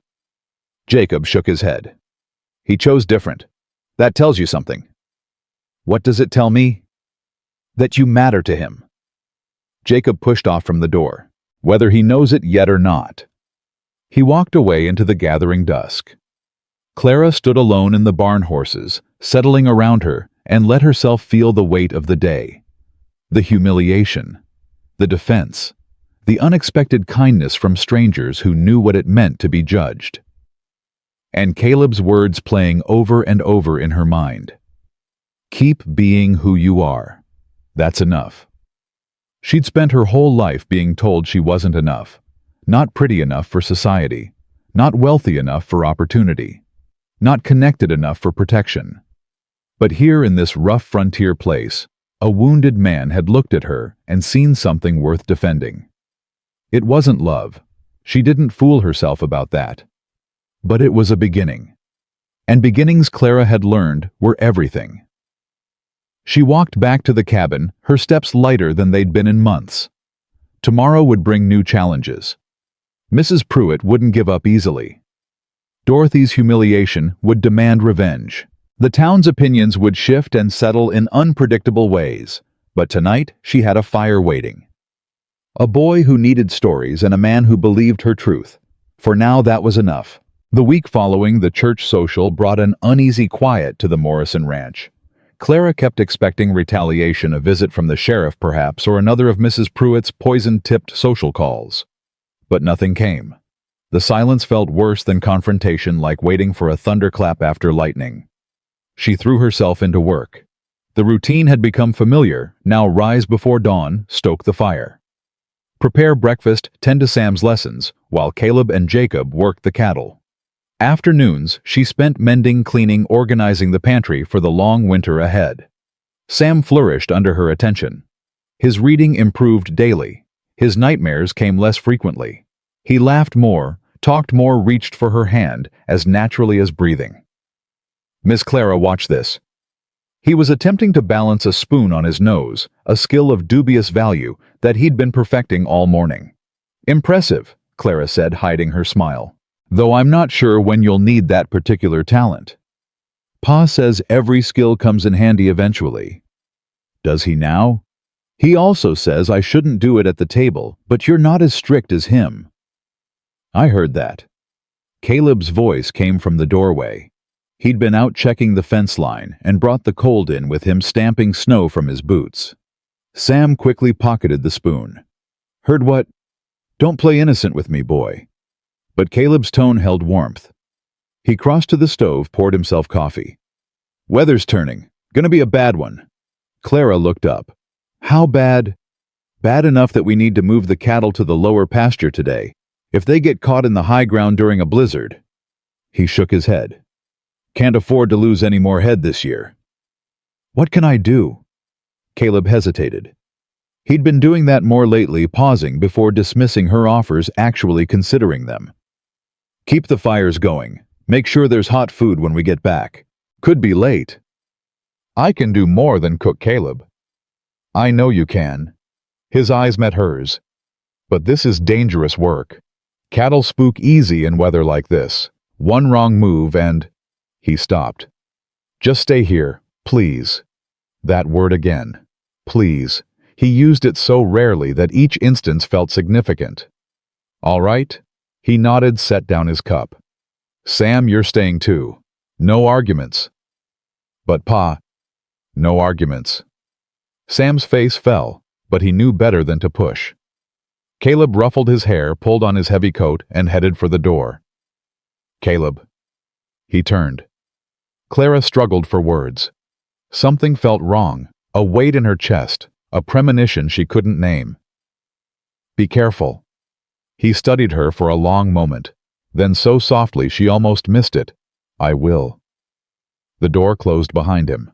A: Jacob shook his head. He chose different. That tells you something. What does it tell me? That you matter to him. Jacob pushed off from the door, whether he knows it yet or not. He walked away into the gathering dusk. Clara stood alone in the barn horses, settling around her, and let herself feel the weight of the day. The humiliation. The defense. The unexpected kindness from strangers who knew what it meant to be judged. And Caleb's words playing over and over in her mind. Keep being who you are. That's enough. She'd spent her whole life being told she wasn't enough, not pretty enough for society, not wealthy enough for opportunity, not connected enough for protection. But here in this rough frontier place, A wounded man had looked at her and seen something worth defending. It wasn't love. She didn't fool herself about that. But it was a beginning. And beginnings, Clara had learned, were everything. She walked back to the cabin, her steps lighter than they'd been in months. Tomorrow would bring new challenges. Mrs. Pruitt wouldn't give up easily. Dorothy's humiliation would demand revenge. The town's opinions would shift and settle in unpredictable ways, but tonight she had a fire waiting. A boy who needed stories and a man who believed her truth. For now that was enough. The week following the church social brought an uneasy quiet to the Morrison ranch. Clara kept expecting retaliation, a visit from the sheriff perhaps, or another of Mrs. Pruitt's poison-tipped social calls. But nothing came. The silence felt worse than confrontation, like waiting for a thunderclap after lightning. She threw herself into work. The routine had become familiar. Now rise before dawn, stoke the fire. Prepare breakfast, tend to Sam's lessons, while Caleb and Jacob worked the cattle. Afternoons she spent mending, cleaning, organizing the pantry for the long winter ahead. Sam flourished under her attention. His reading improved daily. His nightmares came less frequently. He laughed more, talked more, reached for her hand as naturally as breathing. Miss Clara watched this. He was attempting to balance a spoon on his nose, a skill of dubious value that he'd been perfecting all morning. Impressive, Clara said, hiding her smile. Though I'm not sure when you'll need that particular talent. Pa says every skill comes in handy eventually. Does he now? He also says I shouldn't do it at the table, but you're not as strict as him. I heard that. Caleb's voice came from the doorway. He'd been out checking the fence line and brought the cold in with him stamping snow from his boots. Sam quickly pocketed the spoon. Heard what? Don't play innocent with me, boy. But Caleb's tone held warmth. He crossed to the stove, poured himself coffee. Weather's turning. Gonna be a bad one. Clara looked up. How bad? Bad enough that we need to move the cattle to the lower pasture today. If they get caught in the high ground during a blizzard. He shook his head. Can't afford to lose any more head this year. What can I do? Caleb hesitated. He'd been doing that more lately, pausing before dismissing her offers, actually considering them. Keep the fires going. Make sure there's hot food when we get back. Could be late. I can do more than cook, Caleb. I know you can. His eyes met hers. But this is dangerous work. Cattle spook easy in weather like this. One wrong move and... He stopped. Just stay here, please. That word again. Please. He used it so rarely that each instance felt significant. All right? He nodded, set down his cup. Sam, you're staying too. No arguments. But Pa, no arguments. Sam's face fell, but he knew better than to push. Caleb ruffled his hair, pulled on his heavy coat, and headed for the door. Caleb. He turned. Clara struggled for words. Something felt wrong, a weight in her chest, a premonition she couldn't name. Be careful. He studied her for a long moment, then so softly she almost missed it. I will. The door closed behind him.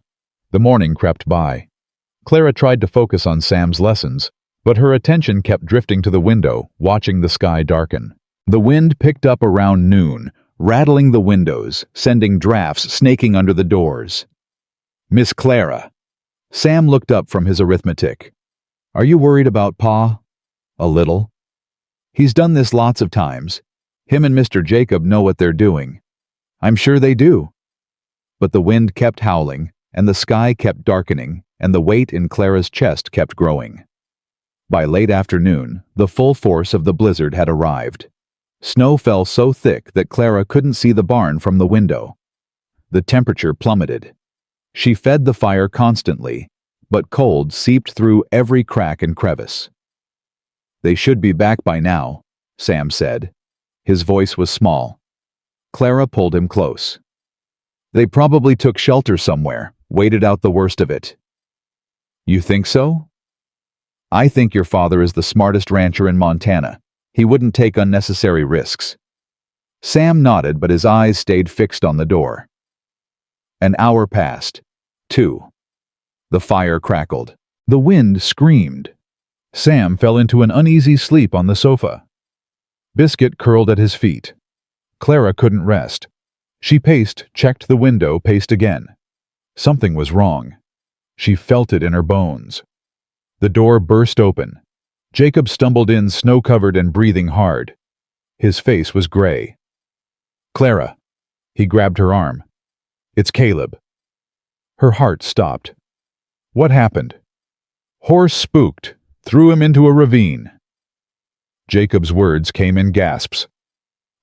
A: The morning crept by. Clara tried to focus on Sam's lessons, but her attention kept drifting to the window, watching the sky darken. The wind picked up around noon, rattling the windows, sending drafts snaking under the doors. Miss Clara. Sam looked up from his arithmetic. Are you worried about Pa? A little. He's done this lots of times. Him and Mr. Jacob know what they're doing. I'm sure they do. But the wind kept howling, and the sky kept darkening, and the weight in Clara's chest kept growing. By late afternoon, the full force of the blizzard had arrived. Snow fell so thick that Clara couldn't see the barn from the window. The temperature plummeted. She fed the fire constantly, but cold seeped through every crack and crevice. They should be back by now, Sam said. His voice was small. Clara pulled him close. They probably took shelter somewhere, waited out the worst of it. You think so? I think your father is the smartest rancher in Montana. He wouldn't take unnecessary risks. Sam nodded, but his eyes stayed fixed on the door. An hour passed. 2. The fire crackled. The wind screamed. Sam fell into an uneasy sleep on the sofa. Biscuit curled at his feet. Clara couldn't rest. She paced, checked the window, paced again. Something was wrong. She felt it in her bones. The door burst open. Jacob stumbled in, snow-covered and breathing hard. His face was gray. "Clara." He grabbed her arm. "It's Caleb." Her heart stopped. "What happened?" "Horse spooked. Threw him into a ravine." Jacob's words came in gasps.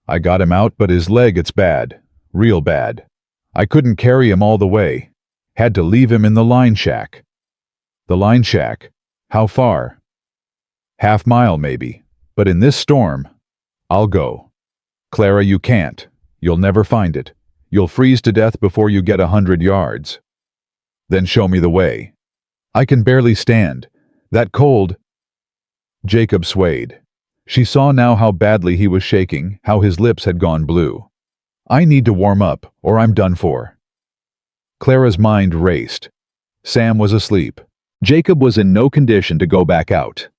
A: "I got him out, but his leg, it's bad. Real bad. I couldn't carry him all the way. Had to leave him in the line shack." "The line shack? How far?" "Half-mile, maybe. But in this storm, I'll go." "Clara, you can't. You'll never find it. You'll freeze to death before you get 100 yards. "Then show me the way." "I can barely stand. That cold—" Jacob swayed. She saw now how badly he was shaking, how his lips had gone blue. "I need to warm up, or I'm done for." Clara's mind raced. Sam was asleep. Jacob was in no condition to go back out.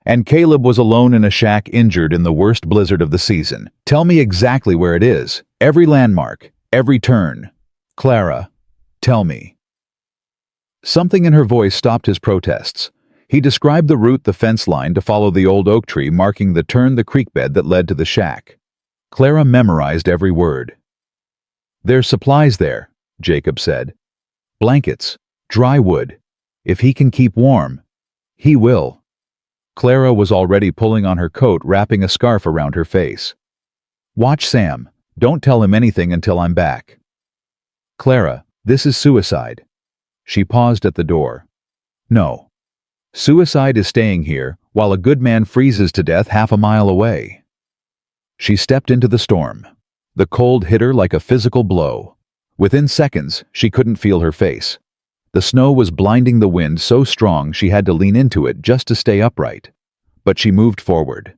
A: And Caleb was alone in a shack, injured in the worst blizzard of the season. "Tell me exactly where it is. Every landmark. Every turn. Clara, tell me." Something in her voice stopped his protests. He described the route, the fence line, to follow the old oak tree marking the turn, the creek bed that led to the shack. Clara memorized every word. "There's supplies there," Jacob said. "Blankets, dry wood. If he can keep warm, he will." Clara was already pulling on her coat, wrapping a scarf around her face. "Watch Sam. Don't tell him anything until I'm back." "Clara, this is suicide." She paused at the door. "No. Suicide is staying here, while a good man freezes to death half a mile away." She stepped into the storm. The cold hit her like a physical blow. Within seconds, she couldn't feel her face. The snow was blinding, the wind so strong she had to lean into it just to stay upright. But she moved forward.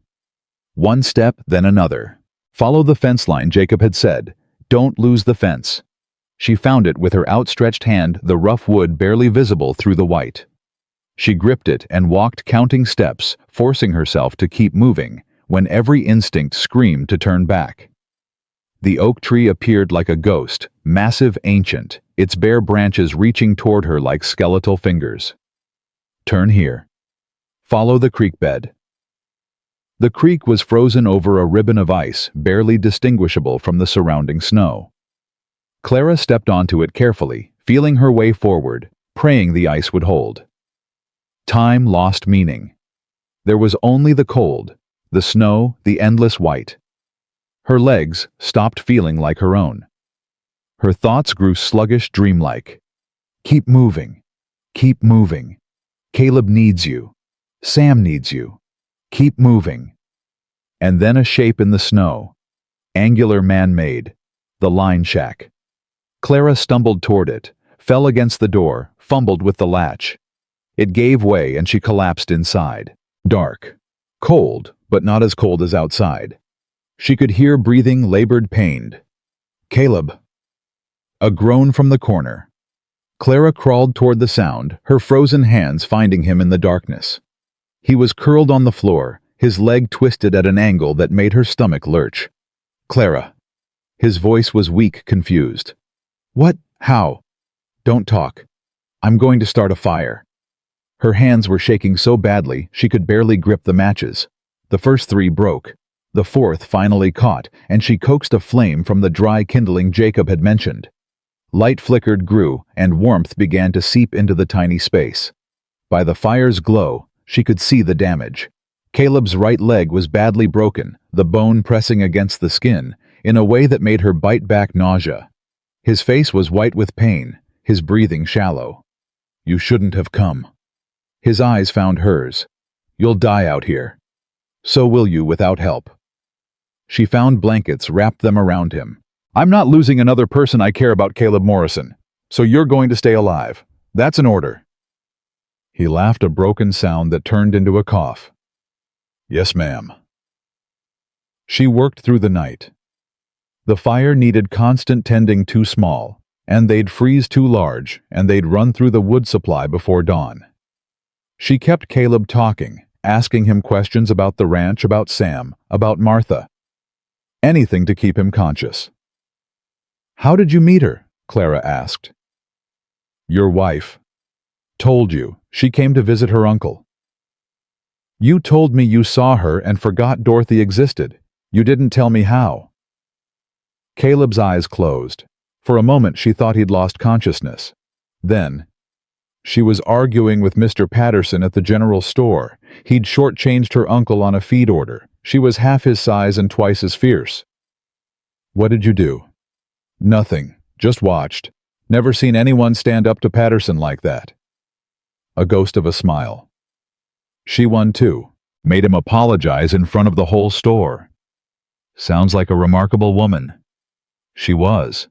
A: One step, then another. Follow the fence line, Jacob had said. Don't lose the fence. She found it with her outstretched hand, the rough wood barely visible through the white. She gripped it and walked, counting steps, forcing herself to keep moving, when every instinct screamed to turn back. The oak tree appeared like a ghost, massive, ancient, its bare branches reaching toward her like skeletal fingers. "Turn here. Follow the creek bed." The creek was frozen over a ribbon of ice, barely distinguishable from the surrounding snow. Clara stepped onto it carefully, feeling her way forward, praying the ice would hold. Time lost meaning. There was only the cold, the snow, the endless white. Her legs stopped feeling like her own. Her thoughts grew sluggish, dreamlike. Keep moving. Keep moving. Caleb needs you. Sam needs you. Keep moving. And then a shape in the snow. Angular, man-made. The line shack. Clara stumbled toward it, fell against the door, fumbled with the latch. It gave way and she collapsed inside. Dark. Cold, but not as cold as outside. She could hear breathing, labored, pained. "Caleb." A groan from the corner. Clara crawled toward the sound, her frozen hands finding him in the darkness. He was curled on the floor, his leg twisted at an angle that made her stomach lurch. "Clara." His voice was weak, confused. "What? How?" "Don't talk. I'm going to start a fire." Her hands were shaking so badly she could barely grip the matches. The first 3 broke. The 4th finally caught, and she coaxed a flame from the dry kindling Jacob had mentioned. Light flickered, grew, and warmth began to seep into the tiny space. By the fire's glow, she could see the damage. Caleb's right leg was badly broken, the bone pressing against the skin, in a way that made her bite back nausea. His face was white with pain, his breathing shallow. "You shouldn't have come." His eyes found hers. "You'll die out here. So will you without help." She found blankets, wrapped them around him. "I'm not losing another person I care about, Caleb Morrison. So you're going to stay alive. That's an order." He laughed, a broken sound that turned into a cough. "Yes, ma'am." She worked through the night. The fire needed constant tending, too small, and they'd freeze too large, and they'd run through the wood supply before dawn. She kept Caleb talking, asking him questions about the ranch, about Sam, about Martha. Anything to keep him conscious. "How did you meet her?" Clara asked. "Your wife. Told you. She came to visit her uncle." "You told me you saw her and forgot Dorothy existed. You didn't tell me how." Caleb's eyes closed. For a moment she thought he'd lost consciousness. Then, "She was arguing with Mr. Patterson at the general store. He'd shortchanged her uncle on a feed order. She was half his size and twice as fierce." "What did you do?" "Nothing. Just watched. Never seen anyone stand up to Patterson like that." A ghost of a smile. "She won too. Made him apologize in front of the whole store." "Sounds like a remarkable woman." "She was."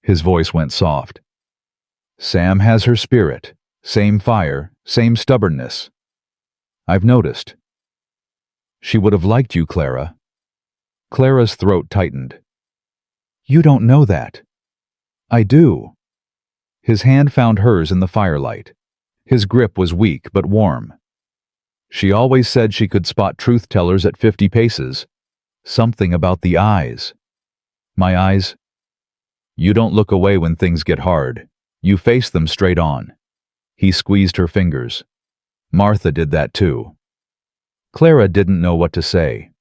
A: His voice went soft. "Sam has her spirit. Same fire, same stubbornness. I've noticed." "She would have liked you, Clara." Clara's throat tightened. "You don't know that." "I do." His hand found hers in the firelight. His grip was weak but warm. "She always said she could spot truth-tellers at 50 paces. Something about the eyes." "My eyes?" "You don't look away when things get hard. You face them straight on." He squeezed her fingers. "Martha did that too." Clara didn't know what to say.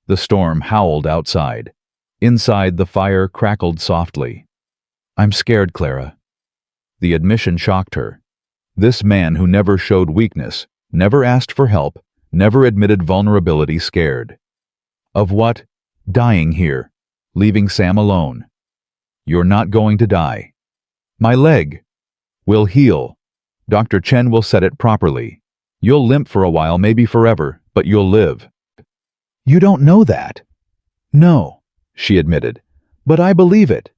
A: The storm howled outside. Inside, the fire crackled softly. "I'm scared, Clara." The admission shocked her. This man who never showed weakness, never asked for help, never admitted vulnerability, scared. Of what? Dying here. Leaving Sam alone. "You're not going to die." "My leg." "Will heal. Dr. Chen will set it properly. You'll limp for a while, maybe forever, but you'll live." "You don't know that." "No," she admitted, "but I believe it.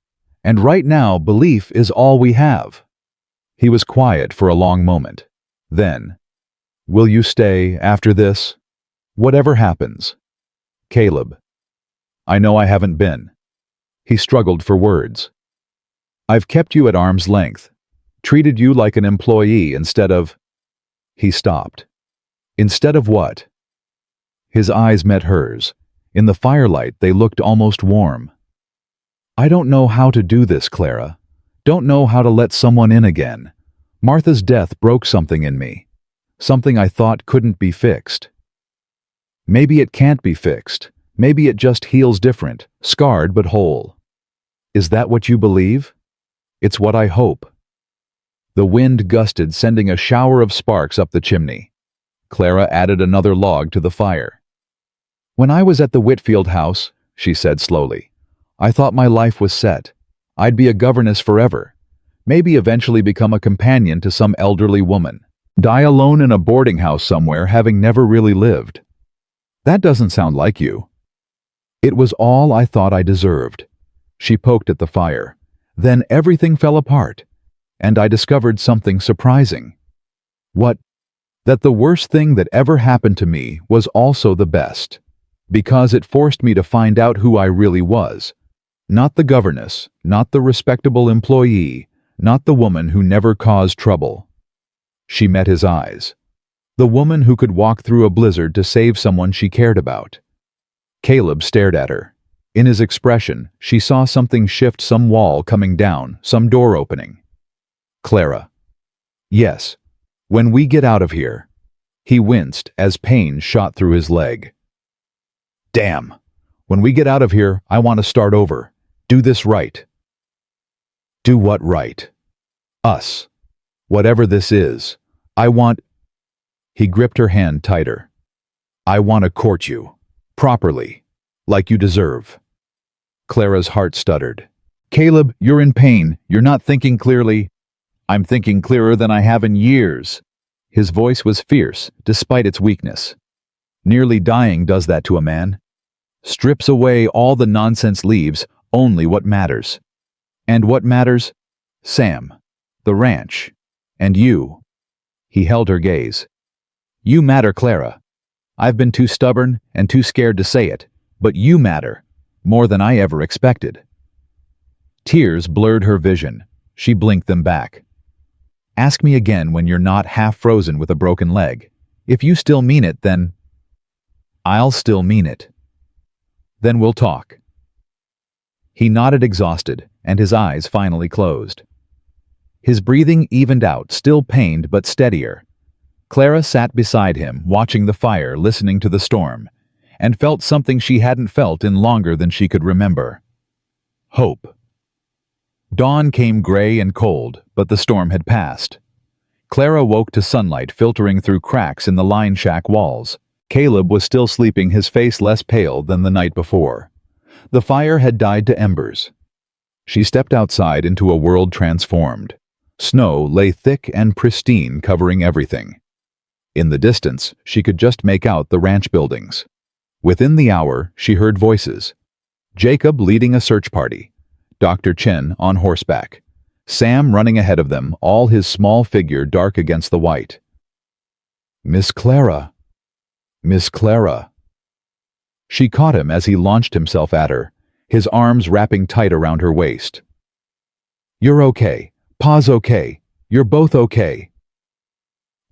A: And right now, belief is all we have." He was quiet for a long moment. Then, "Will you stay after this? Whatever happens?" "Caleb." "I know I haven't been." He struggled for words. "I've kept you at arm's length. Treated you like an employee instead of—" He stopped. "Instead of what?" His eyes met hers. In the firelight, they looked almost warm. "I don't know how to do this, Clara. Don't know how to let someone in again. Martha's death broke something in me. Something I thought couldn't be fixed. Maybe it can't be fixed. Maybe it just heals different, scarred but whole." "Is that what you believe?" "It's what I hope." The wind gusted, sending a shower of sparks up the chimney. Clara added another log to the fire. "When I was at the Whitfield house," she said slowly, "I thought my life was set. I'd be a governess forever. Maybe eventually become a companion to some elderly woman. Die alone in a boarding house somewhere, having never really lived." "That doesn't sound like you." "It was all I thought I deserved." She poked at the fire. "Then everything fell apart, and I discovered something surprising." "What?" "That the worst thing that ever happened to me was also the best, because it forced me to find out who I really was. Not the governess, not the respectable employee, not the woman who never caused trouble." She met his eyes. The woman who could walk through a blizzard to save someone she cared about. Caleb stared at her. In his expression, she saw something shift, some wall coming down, some door opening. "Clara." "Yes. When we get out of here." He winced as pain shot through his leg. "Damn. When we get out of here, I want to start over. Do this right." "Do what right?" "Us. Whatever this is. I want—" He gripped her hand tighter. "I want to court you. Properly. Like you deserve." Clara's heart stuttered. "Caleb, you're in pain. You're not thinking clearly." "I'm thinking clearer than I have in years." His voice was fierce, despite its weakness. "Nearly dying does that to a man. Strips away all the nonsense, leaves only what matters. And what matters? Sam, the ranch, and you." He held her gaze. "You matter, Clara. I've been too stubborn and too scared to say it, but you matter, more than I ever expected." Tears blurred her vision. She blinked them back. Ask me again when you're not half frozen with a broken leg. If you still mean it, then... I'll still mean it. Then we'll talk. He nodded exhausted, and his eyes finally closed. His breathing evened out, still pained but steadier. Clara sat beside him, watching the fire, listening to the storm, and felt something she hadn't felt in longer than she could remember. Hope. Dawn came gray and cold, but the storm had passed. Clara woke to sunlight filtering through cracks in the line shack walls. Caleb was still sleeping, his face less pale than the night before. The fire had died to embers. She stepped outside into a world transformed. Snow lay thick and pristine, covering everything. In the distance, she could just make out the ranch buildings. Within the hour, she heard voices. Jacob leading a search party. Dr. Chen on horseback. Sam running ahead of them, all his small figure dark against the white. Miss Clara. Miss Clara. She caught him as he launched himself at her, his arms wrapping tight around her waist. You're okay. Pa's okay. You're both okay.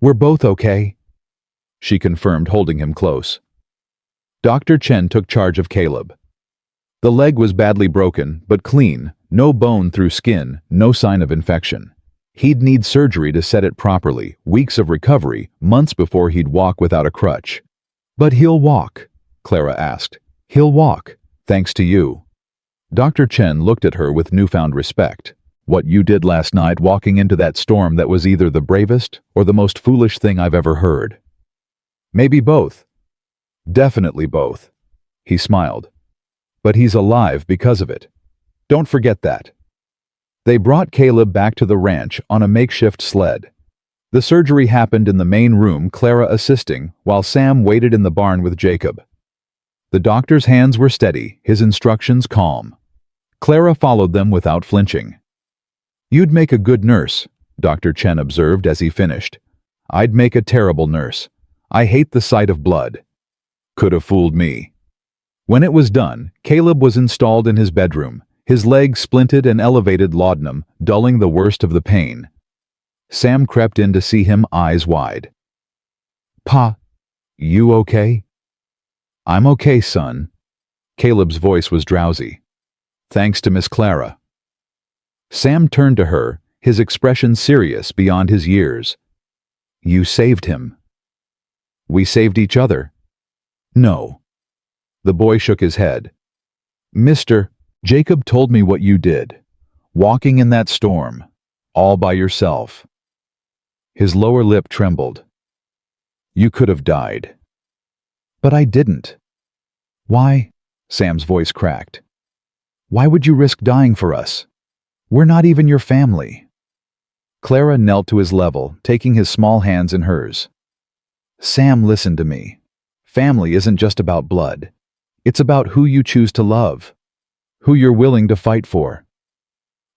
A: We're both okay, she confirmed, holding him close. Dr. Chen took charge of Caleb. The leg was badly broken, but clean, no bone through skin, no sign of infection. He'd need surgery to set it properly, weeks of recovery, months before he'd walk without a crutch. But he'll walk, Clara asked. He'll walk, thanks to you. Dr. Chen looked at her with newfound respect. What you did last night, walking into that storm, that was either the bravest or the most foolish thing I've ever heard. Maybe both. Definitely both. He smiled. But he's alive because of it. Don't forget that. They brought Caleb back to the ranch on a makeshift sled. The surgery happened in the main room, Clara assisting, while Sam waited in the barn with Jacob. The doctor's hands were steady, his instructions calm. Clara followed them without flinching. You'd make a good nurse, Dr. Chen observed as he finished. I'd make a terrible nurse. I hate the sight of blood. Could have fooled me. When it was done, Caleb was installed in his bedroom, his leg splinted and elevated laudanum, dulling the worst of the pain. Sam crept in to see him, eyes wide. Pa, you okay? I'm okay, son. Caleb's voice was drowsy. Thanks to Miss Clara. Sam turned to her, his expression serious beyond his years. You saved him. We saved each other. No. The boy shook his head. Mister, Jacob told me what you did. Walking in that storm, all by yourself. His lower lip trembled. You could have died. But I didn't. Why? Sam's voice cracked. Why would you risk dying for us? We're not even your family. Clara knelt to his level, taking his small hands in hers. Sam, listen to me. Family isn't just about blood. It's about who you choose to love, who you're willing to fight for.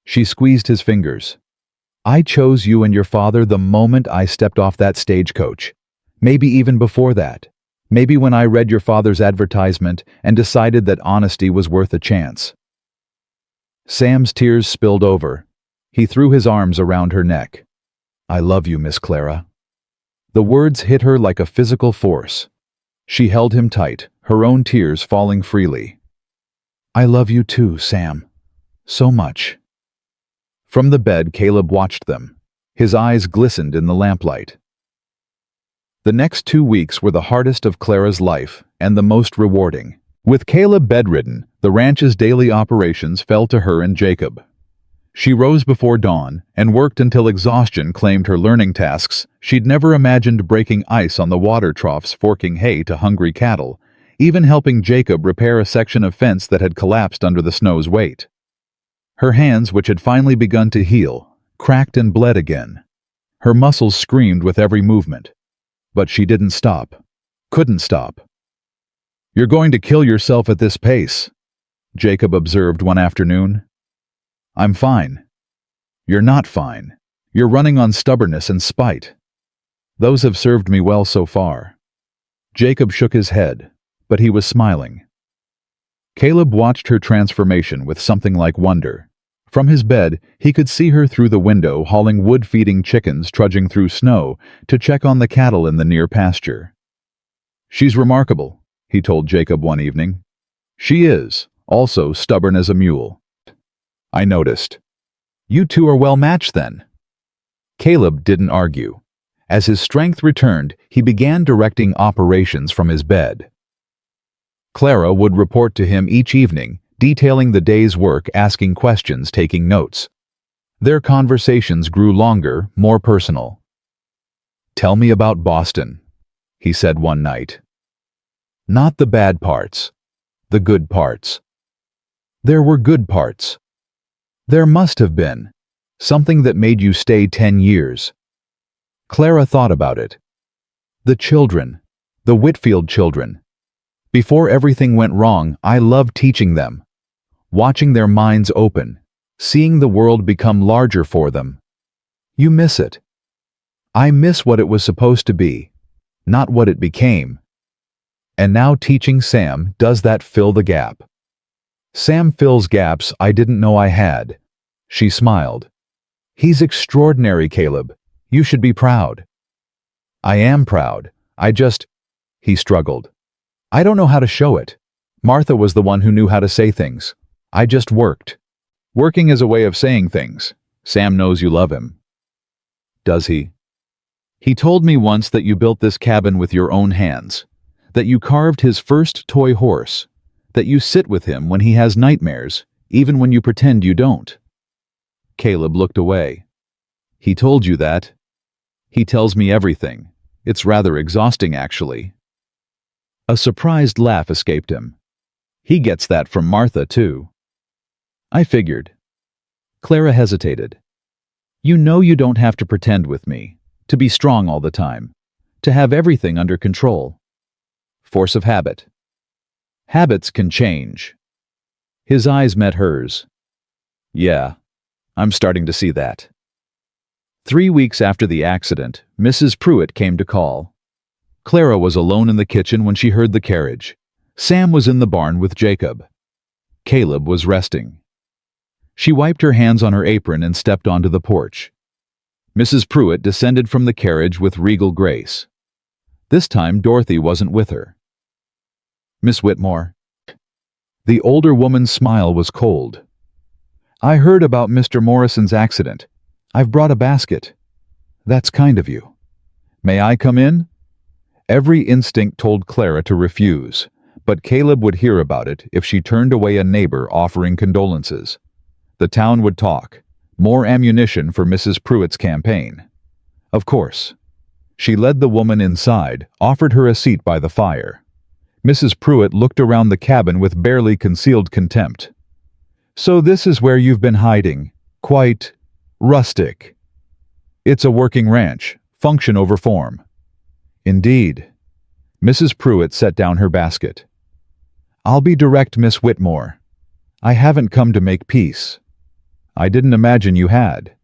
A: She squeezed his fingers. I chose you and your father the moment I stepped off that stagecoach. Maybe even before that. Maybe when I read your father's advertisement and decided that honesty was worth a chance. Sam's tears spilled over. He threw his arms around her neck. I love you, Miss Clara. The words hit her like a physical force. She held him tight, her own tears falling freely. I love you too, Sam. So much. From the bed, Caleb watched them. His eyes glistened in the lamplight. The next 2 weeks were the hardest of Clara's life and the most rewarding. With Caleb bedridden, the ranch's daily operations fell to her and Jacob. She rose before dawn and worked until exhaustion claimed her learning tasks. She'd never imagined breaking ice on the water troughs, forking hay to hungry cattle, even helping Jacob repair a section of fence that had collapsed under the snow's weight. Her hands, which had finally begun to heal, cracked and bled again. Her muscles screamed with every movement. But she didn't stop. Couldn't stop. You're going to kill yourself at this pace, Jacob observed one afternoon. I'm fine. You're not fine. You're running on stubbornness and spite. Those have served me well so far. Jacob shook his head, but he was smiling. Caleb watched her transformation with something like wonder. From his bed, he could see her through the window hauling wood-feeding chickens trudging through snow to check on the cattle in the near pasture. "She's remarkable," he told Jacob one evening. "She is, also stubborn as a mule." I noticed. "You two are well matched then." Caleb didn't argue. As his strength returned, he began directing operations from his bed. Clara would report to him each evening, detailing the day's work, asking questions, taking notes. Their conversations grew longer, more personal. "Tell me about Boston," he said one night. "Not the bad parts, the good parts." There were good parts. There must have been. Something that made you stay 10 years. Clara thought about it. The children, the Whitfield children. Before everything went wrong, I loved teaching them. Watching their minds open, seeing the world become larger for them. You miss it. I miss what it was supposed to be, not what it became. And now teaching Sam does that fill the gap. Sam fills gaps I didn't know I had. She smiled. He's extraordinary, Caleb. You should be proud. I am proud. He struggled. I don't know how to show it. Martha was the one who knew how to say things. I just worked. Working is a way of saying things. Sam knows you love him. Does he? He told me once that you built this cabin with your own hands, that you carved his first toy horse, that you sit with him when he has nightmares, even when you pretend you don't. Caleb looked away. He told you that? He tells me everything. It's rather exhausting, actually. A surprised laugh escaped him. He gets that from Martha, too. I figured. Clara hesitated. You know you don't have to pretend with me, to be strong all the time, to have everything under control. Force of habit. Habits can change. His eyes met hers. Yeah, I'm starting to see that. 3 weeks after the accident, Mrs. Pruitt came to call. Clara was alone in the kitchen when she heard the carriage. Sam was in the barn with Jacob. Caleb was resting. She wiped her hands on her apron and stepped onto the porch. Mrs. Pruitt descended from the carriage with regal grace. This time Dorothy wasn't with her. Miss Whitmore. The older woman's smile was cold. I heard about Mr. Morrison's accident. I've brought a basket. That's kind of you. May I come in? Every instinct told Clara to refuse, but Caleb would hear about it if she turned away a neighbor offering condolences. The town would talk. More ammunition for Mrs. Pruitt's campaign. Of course. She led the woman inside, offered her a seat by the fire. Mrs. Pruitt looked around the cabin with barely concealed contempt. So this is where you've been hiding. Quite rustic. It's a working ranch, function over form. Indeed. Mrs. Pruitt set down her basket. I'll be direct, Miss Whitmore. I haven't come to make peace. I didn't imagine you had.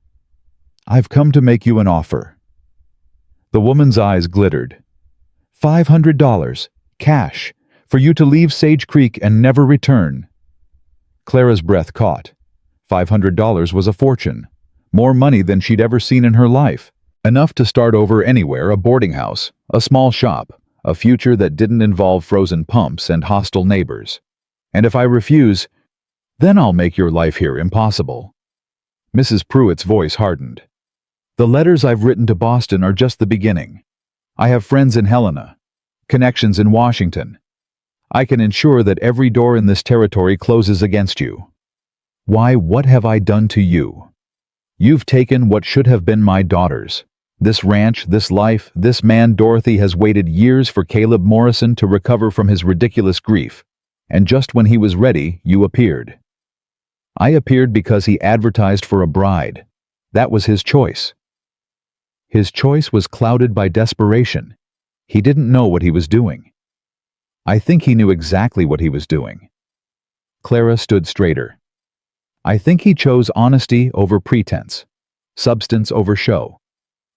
A: I've come to make you an offer. The woman's eyes glittered. $500, cash, for you to leave Sage Creek and never return. Clara's breath caught. $500 was a fortune. More money than she'd ever seen in her life. Enough to start over anywhere, a boarding house, a small shop, a future that didn't involve frozen pumps and hostile neighbors. And if I refuse, then I'll make your life here impossible. Mrs. Pruitt's voice hardened. The letters I've written to Boston are just the beginning. I have friends in Helena, connections in Washington. I can ensure that every door in this territory closes against you. Why, what have I done to you? You've taken what should have been my daughters. This ranch, this life, this man. Dorothy has waited years for Caleb Morrison to recover from his ridiculous grief. And just when he was ready, you appeared. I appeared because he advertised for a bride. That was his choice. His choice was clouded by desperation. He didn't know what he was doing. I think he knew exactly what he was doing. Clara stood straighter. I think he chose honesty over pretense, substance over show.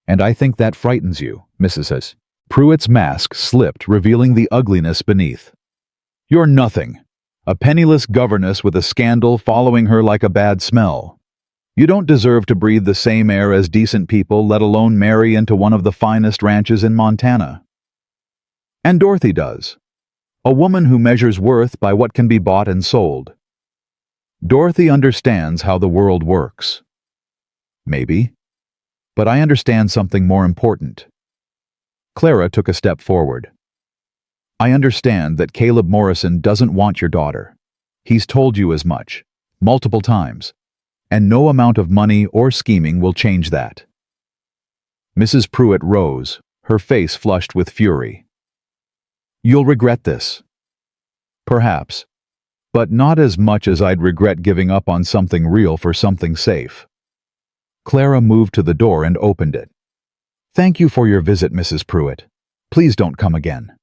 A: And I think that frightens you, Mrs. Pruitt's mask slipped, revealing the ugliness beneath. You're nothing. A penniless governess with a scandal following her like a bad smell. You don't deserve to breathe the same air as decent people, let alone marry into one of the finest ranches in Montana. And Dorothy does. A woman who measures worth by what can be bought and sold. Dorothy understands how the world works. Maybe. But I understand something more important. Clara took a step forward. I understand that Caleb Morrison doesn't want your daughter. He's told you as much, multiple times, and no amount of money or scheming will change that. Mrs. Pruitt rose, her face flushed with fury. You'll regret this. Perhaps, but not as much as I'd regret giving up on something real for something safe. Clara moved to the door and opened it. Thank you for your visit, Mrs. Pruitt. Please don't come again.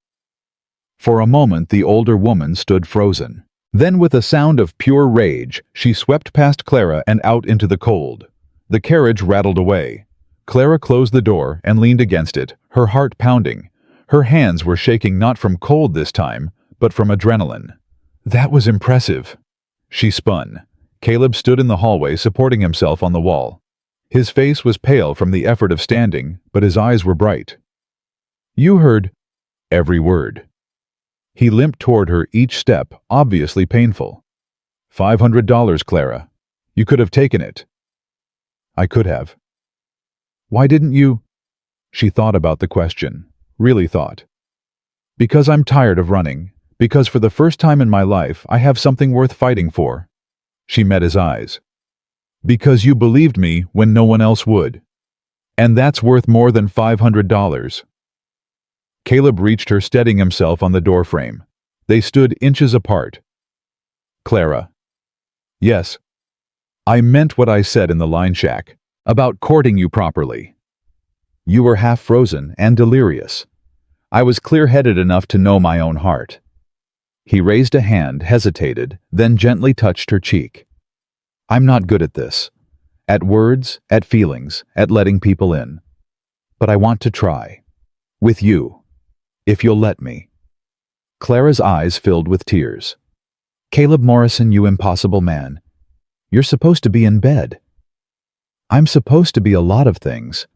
A: For a moment, the older woman stood frozen. Then, with a sound of pure rage, she swept past Clara and out into the cold. The carriage rattled away. Clara closed the door and leaned against it, her heart pounding. Her hands were shaking not from cold this time, but from adrenaline. That was impressive. She spun. Caleb stood in the hallway, supporting himself on the wall. His face was pale from the effort of standing, but his eyes were bright. You heard every word. He limped toward her each step, obviously painful. $500, Clara. You could have taken it. I could have. Why didn't you? She thought about the question, really thought. Because I'm tired of running, because for the first time in my life I have something worth fighting for. She met his eyes. Because you believed me when no one else would. And that's worth more than $500. Caleb reached her, steadying himself on the doorframe. They stood inches apart. Clara. Yes. I meant what I said in the line shack, about courting you properly. You were half frozen and delirious. I was clear-headed enough to know my own heart. He raised a hand, hesitated, then gently touched her cheek. I'm not good at this. At words, at feelings, at letting people in. But I want to try. With you. If you'll let me. Clara's eyes filled with tears. Caleb Morrison, you impossible man. You're supposed to be in bed. I'm supposed to be a lot of things.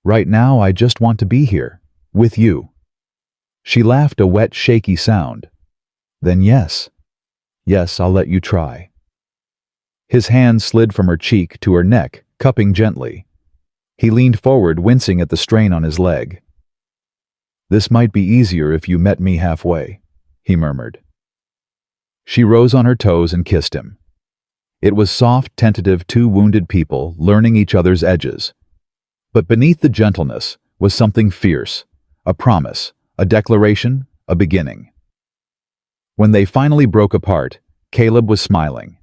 A: Right now, I just want to be here. With you. She laughed, a wet, shaky sound. Then yes. Yes, I'll let you try. His hand slid from her cheek to her neck, cupping gently. He leaned forward, wincing at the strain on his leg. This might be easier if you met me halfway, he murmured. She rose on her toes and kissed him. It was soft, tentative, two wounded people learning each other's edges. But beneath the gentleness was something fierce, a promise, a declaration, a beginning. When they finally broke apart, Caleb was smiling.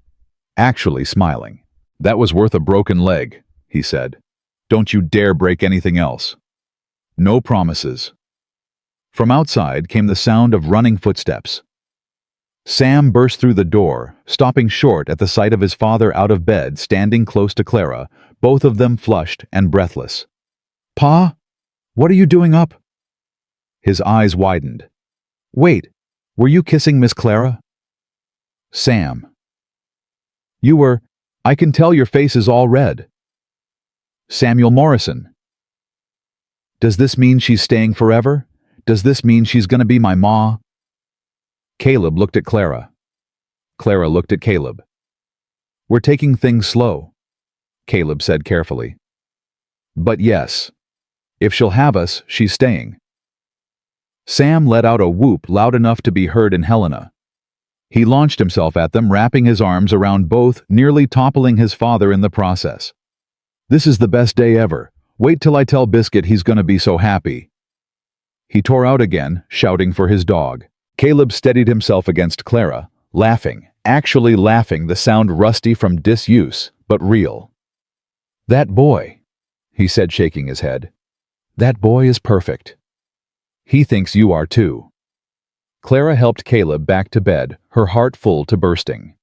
A: Actually smiling. That was worth a broken leg, he said. Don't you dare break anything else. No promises. From outside came the sound of running footsteps. Sam burst through the door, stopping short at the sight of his father out of bed, standing close to Clara, both of them flushed and breathless. Pa? What are you doing up? His eyes widened. Wait, were you kissing Miss Clara? Sam. You were. I can tell your face is all red. Samuel Morrison. Does this mean she's staying forever? Does this mean she's gonna be my ma? Caleb looked at Clara. Clara looked at Caleb. We're taking things slow, Caleb said carefully. But yes, if she'll have us, she's staying. Sam let out a whoop loud enough to be heard in Helena. He launched himself at them, wrapping his arms around both, nearly toppling his father in the process. This is the best day ever. Wait till I tell Biscuit he's gonna be so happy. He tore out again, shouting for his dog. Caleb steadied himself against Clara, laughing, actually laughing, the sound rusty from disuse, but real. That boy, he said, shaking his head. That boy is perfect. He thinks you are too. Clara helped Caleb back to bed, her heart full to bursting.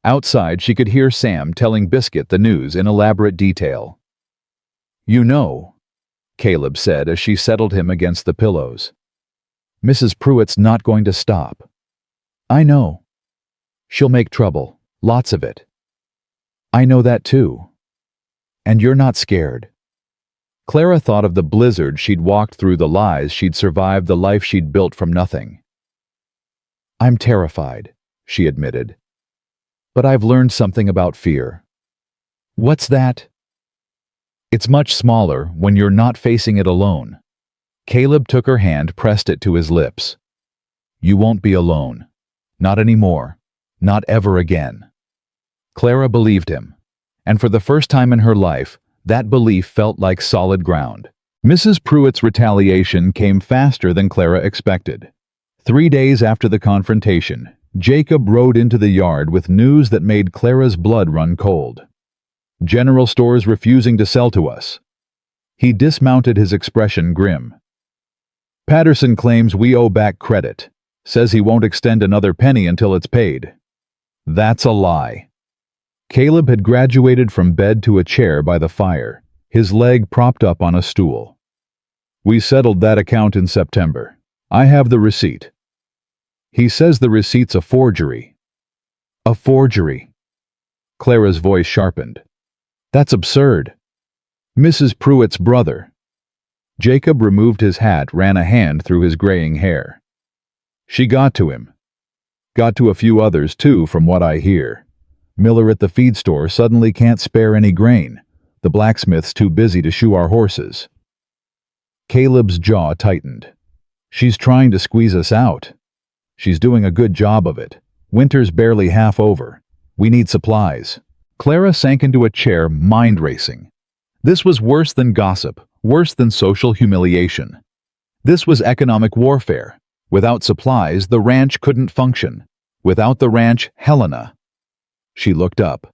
A: Outside, she could hear Sam telling Biscuit the news in elaborate detail. You know, Caleb said as she settled him against the pillows. Mrs. Pruitt's not going to stop. I know. She'll make trouble, lots of it. I know that too, And you're not scared. Clara thought of the blizzard she'd walked through, the lies she'd survived, the life she'd built from nothing. I'm terrified, she admitted. But I've learned something about fear. What's that? It's much smaller when you're not facing it alone. Caleb took her hand, pressed it to his lips. You won't be alone. Not anymore. Not ever again. Clara believed him, and for the first time in her life, that belief felt like solid ground. Mrs. Pruitt's retaliation came faster than Clara expected. 3 days after the confrontation, Jacob rode into the yard with news that made Clara's blood run cold. General Store's refusing to sell to us. He dismounted, his expression grim. Patterson claims we owe back credit. Says he won't extend another penny until it's paid. That's a lie. Caleb had graduated from bed to a chair by the fire, his leg propped up on a stool. We settled that account in September. I have the receipt. He says the receipt's a forgery. A forgery. Clara's voice sharpened. That's absurd. Mrs. Pruitt's brother. Jacob removed his hat, ran a hand through his graying hair. She got to him. Got to a few others too, from what I hear. Miller at the feed store suddenly can't spare any grain. The blacksmith's too busy to shoe our horses. Caleb's jaw tightened. She's trying to squeeze us out. She's doing a good job of it. Winter's barely half over. We need supplies. Clara sank into a chair, mind racing. This was worse than gossip, worse than social humiliation. This was economic warfare. Without supplies, the ranch couldn't function. Without the ranch, Helena. She looked up.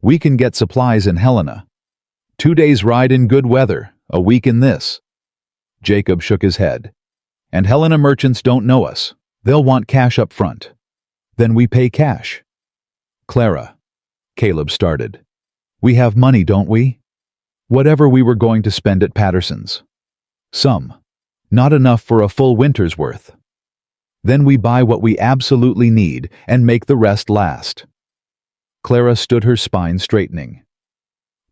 A: We can get supplies in Helena. 2 days' ride in good weather, a week in this. Jacob shook his head. And Helena merchants don't know us. They'll want cash up front. Then we pay cash. Clara. Caleb started. We have money, don't we? Whatever we were going to spend at Patterson's. Some. Not enough for a full winter's worth. Then we buy what we absolutely need and make the rest last. Clara stood, her spine straightening.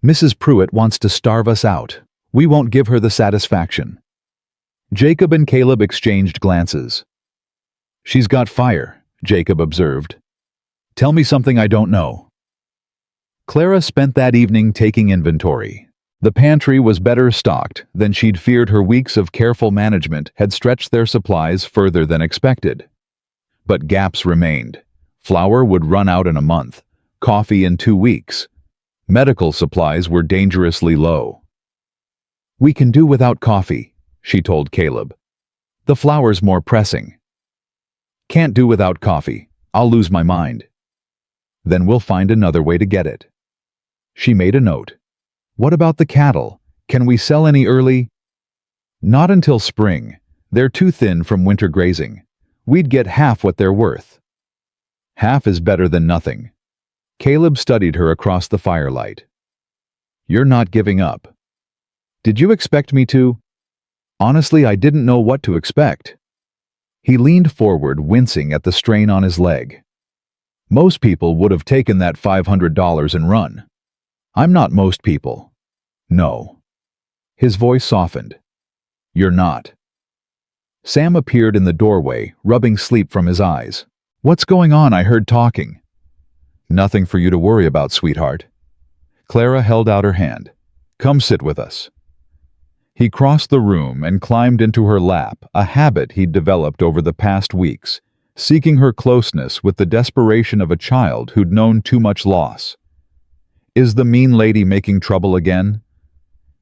A: Mrs. Pruitt wants to starve us out. We won't give her the satisfaction. Jacob and Caleb exchanged glances. She's got fire, Jacob observed. Tell me something I don't know. Clara spent that evening taking inventory. The pantry was better stocked than she'd feared. Her weeks of careful management had stretched their supplies further than expected. But gaps remained. Flour would run out in a month, coffee in 2 weeks. Medical supplies were dangerously low. We can do without coffee, she told Caleb. The flour's more pressing. Can't do without coffee. I'll lose my mind. Then we'll find another way to get it. She made a note. What about the cattle? Can we sell any early? Not until spring. They're too thin from winter grazing. We'd get half what they're worth. Half is better than nothing. Caleb studied her across the firelight. You're not giving up. Did you expect me to? Honestly, I didn't know what to expect. He leaned forward, wincing at the strain on his leg. Most people would have taken that $500 and run. I'm not most people. No. His voice softened. You're not. Sam appeared in the doorway, rubbing sleep from his eyes. What's going on? I heard talking. Nothing for you to worry about, sweetheart. Clara held out her hand. Come sit with us. He crossed the room and climbed into her lap, a habit he'd developed over the past weeks, seeking her closeness with the desperation of a child who'd known too much loss. Is the mean lady making trouble again?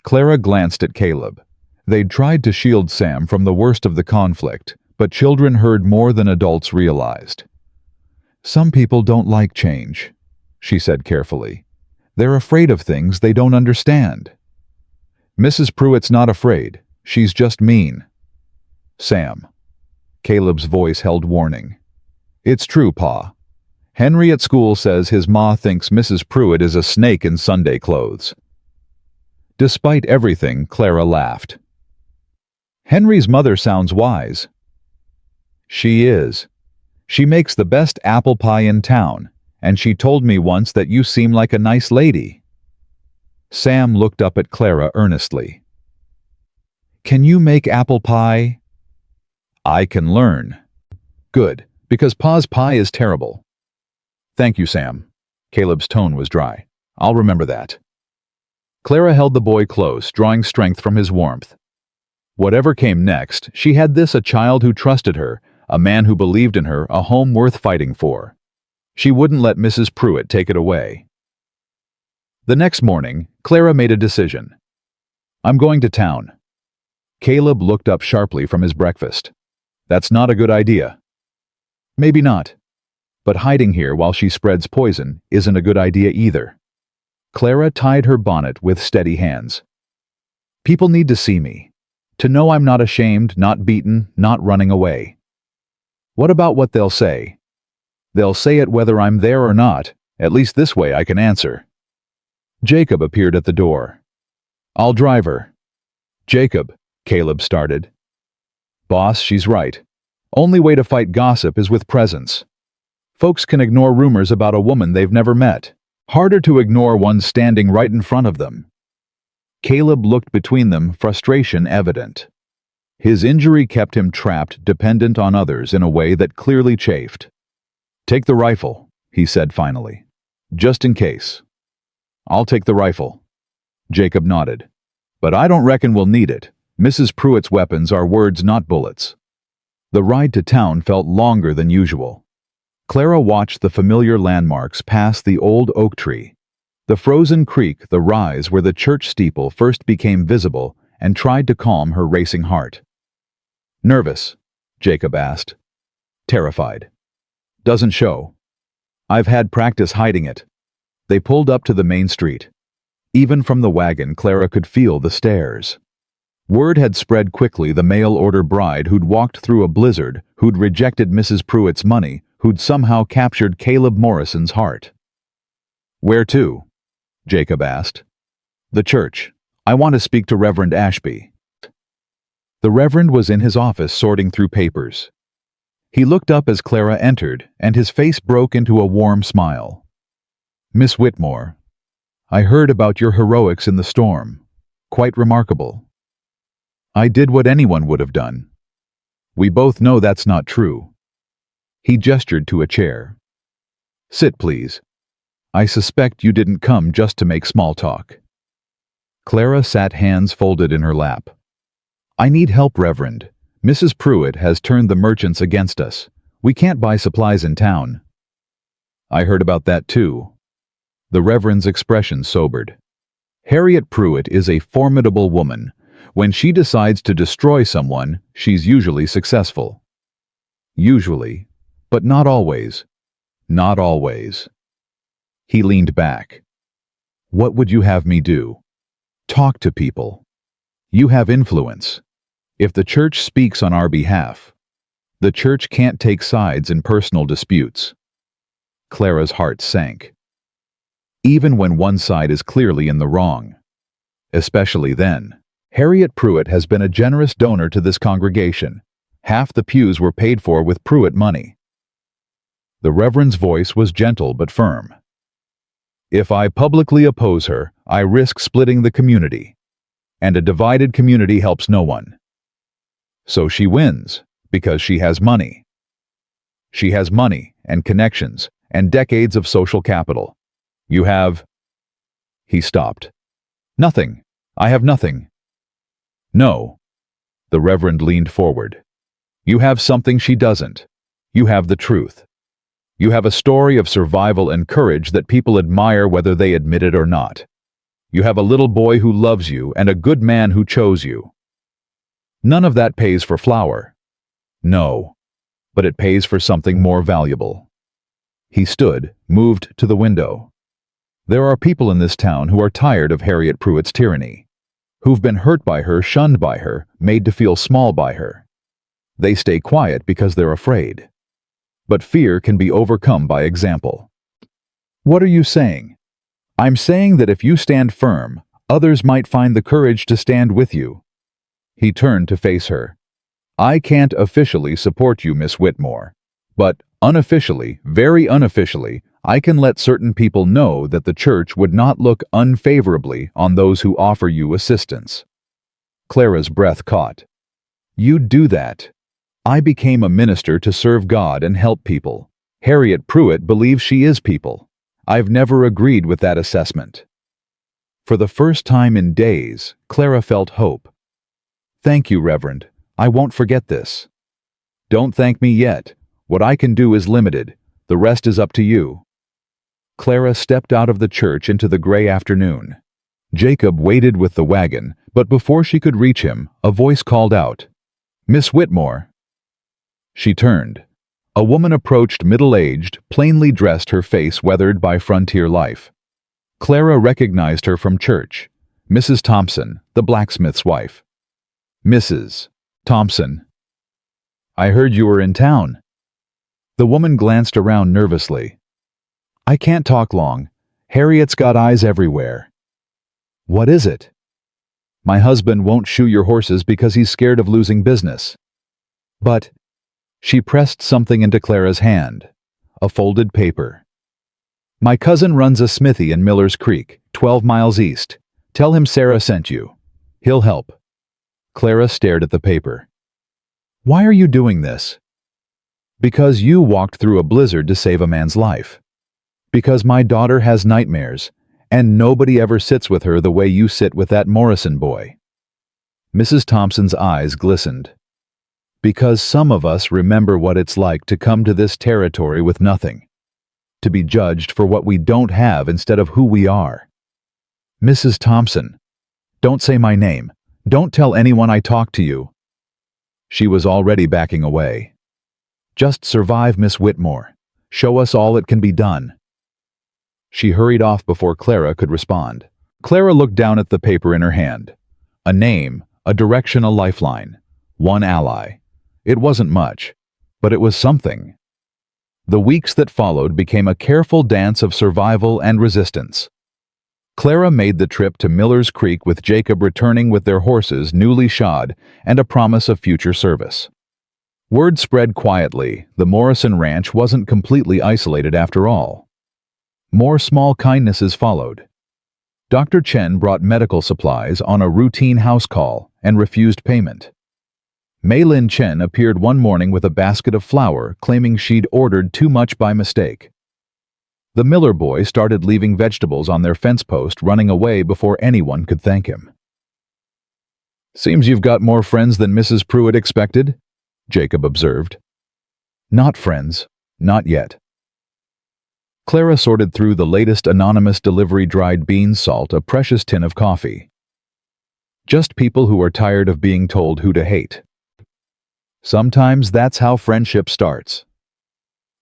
A: Clara glanced at Caleb. They'd tried to shield Sam from the worst of the conflict, but children heard more than adults realized. Some people don't like change, she said carefully. They're afraid of things they don't understand. Mrs. Pruitt's not afraid. She's just mean. Sam. Caleb's voice held warning. It's true, Pa. Henry at school says his ma thinks Mrs. Pruitt is a snake in Sunday clothes. Despite everything, Clara laughed. Henry's mother sounds wise. She is. She makes the best apple pie in town, and she told me once that you seem like a nice lady. Sam looked up at Clara earnestly. "Can you make apple pie?" "I can learn." "Good, because Pa's pie is terrible." "Thank you, Sam." Caleb's tone was dry. "I'll remember that." Clara held the boy close, drawing strength from his warmth. Whatever came next, she had a child who trusted her, a man who believed in her, a home worth fighting for. She wouldn't let Mrs. Pruitt take it away. The next morning, Clara made a decision. "I'm going to town." Caleb looked up sharply from his breakfast. "That's not a good idea." "Maybe not. But hiding here while she spreads poison isn't a good idea either." Clara tied her bonnet with steady hands. "People need to see me, to know I'm not ashamed, not beaten, not running away." "What about what they'll say?" "They'll say it whether I'm there or not. At least this way I can answer." Jacob appeared at the door. "I'll drive her." "Jacob," Caleb started. "Boss, she's right. Only way to fight gossip is with presence. Folks can ignore rumors about a woman they've never met. Harder to ignore one standing right in front of them." Caleb looked between them, frustration evident. His injury kept him trapped, dependent on others in a way that clearly chafed. "Take the rifle," he said finally. "Just in case." "I'll take the rifle." Jacob nodded. "But I don't reckon we'll need it. Mrs. Pruitt's weapons are words, not bullets." The ride to town felt longer than usual. Clara watched the familiar landmarks pass the old oak tree, the frozen creek, the rise where the church steeple first became visible, and tried to calm her racing heart. "Nervous?" Jacob asked. "Terrified." "Doesn't show." "I've had practice hiding it." They pulled up to the main street. Even from the wagon, Clara could feel the stares. Word had spread quickly, the mail-order bride who'd walked through a blizzard, who'd rejected Mrs. Pruitt's money, who'd somehow captured Caleb Morrison's heart. "Where to?" Jacob asked. "The church. I want to speak to Reverend Ashby." The Reverend was in his office sorting through papers. He looked up as Clara entered, and his face broke into a warm smile. "Miss Whitmore, I heard about your heroics in the storm. Quite remarkable." "I did what anyone would have done." "We both know that's not true." He gestured to a chair. "Sit, please. I suspect you didn't come just to make small talk." Clara sat, hands folded in her lap. "I need help, Reverend. Mrs. Pruitt has turned the merchants against us. We can't buy supplies in town." "I heard about that too." The Reverend's expression sobered. "Harriet Pruitt is a formidable woman. When she decides to destroy someone, she's usually successful." "Usually. But not always." "Not always." He leaned back. "What would you have me do?" "Talk to people. You have influence. If the church speaks on our behalf, the church can't take sides in personal disputes." Clara's heart sank. Even when one side is clearly in the wrong. Especially then. Harriet Pruitt has been a generous donor to this congregation. Half the pews were paid for with Pruitt money. The Reverend's voice was gentle but firm. "If I publicly oppose her, I risk splitting the community. And a divided community helps no one. So she wins, because she has money. She has money and connections and decades of social capital. You have—" He stopped. "Nothing. I have nothing." "No." The Reverend leaned forward. "You have something she doesn't. You have the truth. You have a story of survival and courage that people admire whether they admit it or not. You have a little boy who loves you and a good man who chose you. None of that pays for flour. No, but it pays for something more valuable." He stood, moved to the window. "There are people in this town who are tired of Harriet Pruitt's tyranny, who've been hurt by her, shunned by her, made to feel small by her. They stay quiet because they're afraid. But fear can be overcome by example." "What are you saying?" "I'm saying that if you stand firm, others might find the courage to stand with you." He turned to face her. "I can't officially support you, Miss Whitmore, but unofficially, very unofficially, I can let certain people know that the church would not look unfavorably on those who offer you assistance." Clara's breath caught. "You'd do that. I became a minister to serve God and help people. Harriet Pruitt believes she is people. I've never agreed with that assessment." For the first time in days, Clara felt hope. "Thank you, Reverend. I won't forget this." "Don't thank me yet. What I can do is limited. The rest is up to you." Clara stepped out of the church into the gray afternoon. Jacob waited with the wagon, but before she could reach him, a voice called out, "Miss Whitmore." She turned. A woman approached, middle-aged, plainly dressed, her face weathered by frontier life. Clara recognized her from church. Mrs. Thompson, the blacksmith's wife. "Mrs. Thompson, I heard you were in town." The woman glanced around nervously. "I can't talk long. Harriet's got eyes everywhere." "What is it?" "My husband won't shoe your horses because he's scared of losing business." "But—" She pressed something into Clara's hand. A folded paper. "My cousin runs a smithy in Miller's Creek, 12 miles east. Tell him Sarah sent you. He'll help." Clara stared at the paper. "Why are you doing this?" "Because you walked through a blizzard to save a man's life. Because my daughter has nightmares, and nobody ever sits with her the way you sit with that Morrison boy." Mrs. Thompson's eyes glistened. "Because some of us remember what it's like to come to this territory with nothing. To be judged for what we don't have instead of who we are." "Mrs. Thompson, don't say my name. Don't tell anyone I talk to you." She was already backing away. "Just survive, Miss Whitmore. Show us all it can be done." She hurried off before Clara could respond. Clara looked down at the paper in her hand. A name, a direction, a lifeline. One ally. It wasn't much, but it was something. The weeks that followed became a careful dance of survival and resistance. Clara made the trip to Miller's Creek with Jacob returning with their horses newly shod and a promise of future service. Word spread quietly, the Morrison Ranch wasn't completely isolated after all. More small kindnesses followed. Dr. Chen brought medical supplies on a routine house call and refused payment. Mei-Lin Chen appeared one morning with a basket of flour, claiming she'd ordered too much by mistake. The Miller boy started leaving vegetables on their fence post, running away before anyone could thank him. "Seems you've got more friends than Mrs. Pruitt expected," Jacob observed. "Not friends, not yet." Clara sorted through the latest anonymous delivery: dried beans, salt, a precious tin of coffee. Just people who are tired of being told who to hate. Sometimes that's how friendship starts.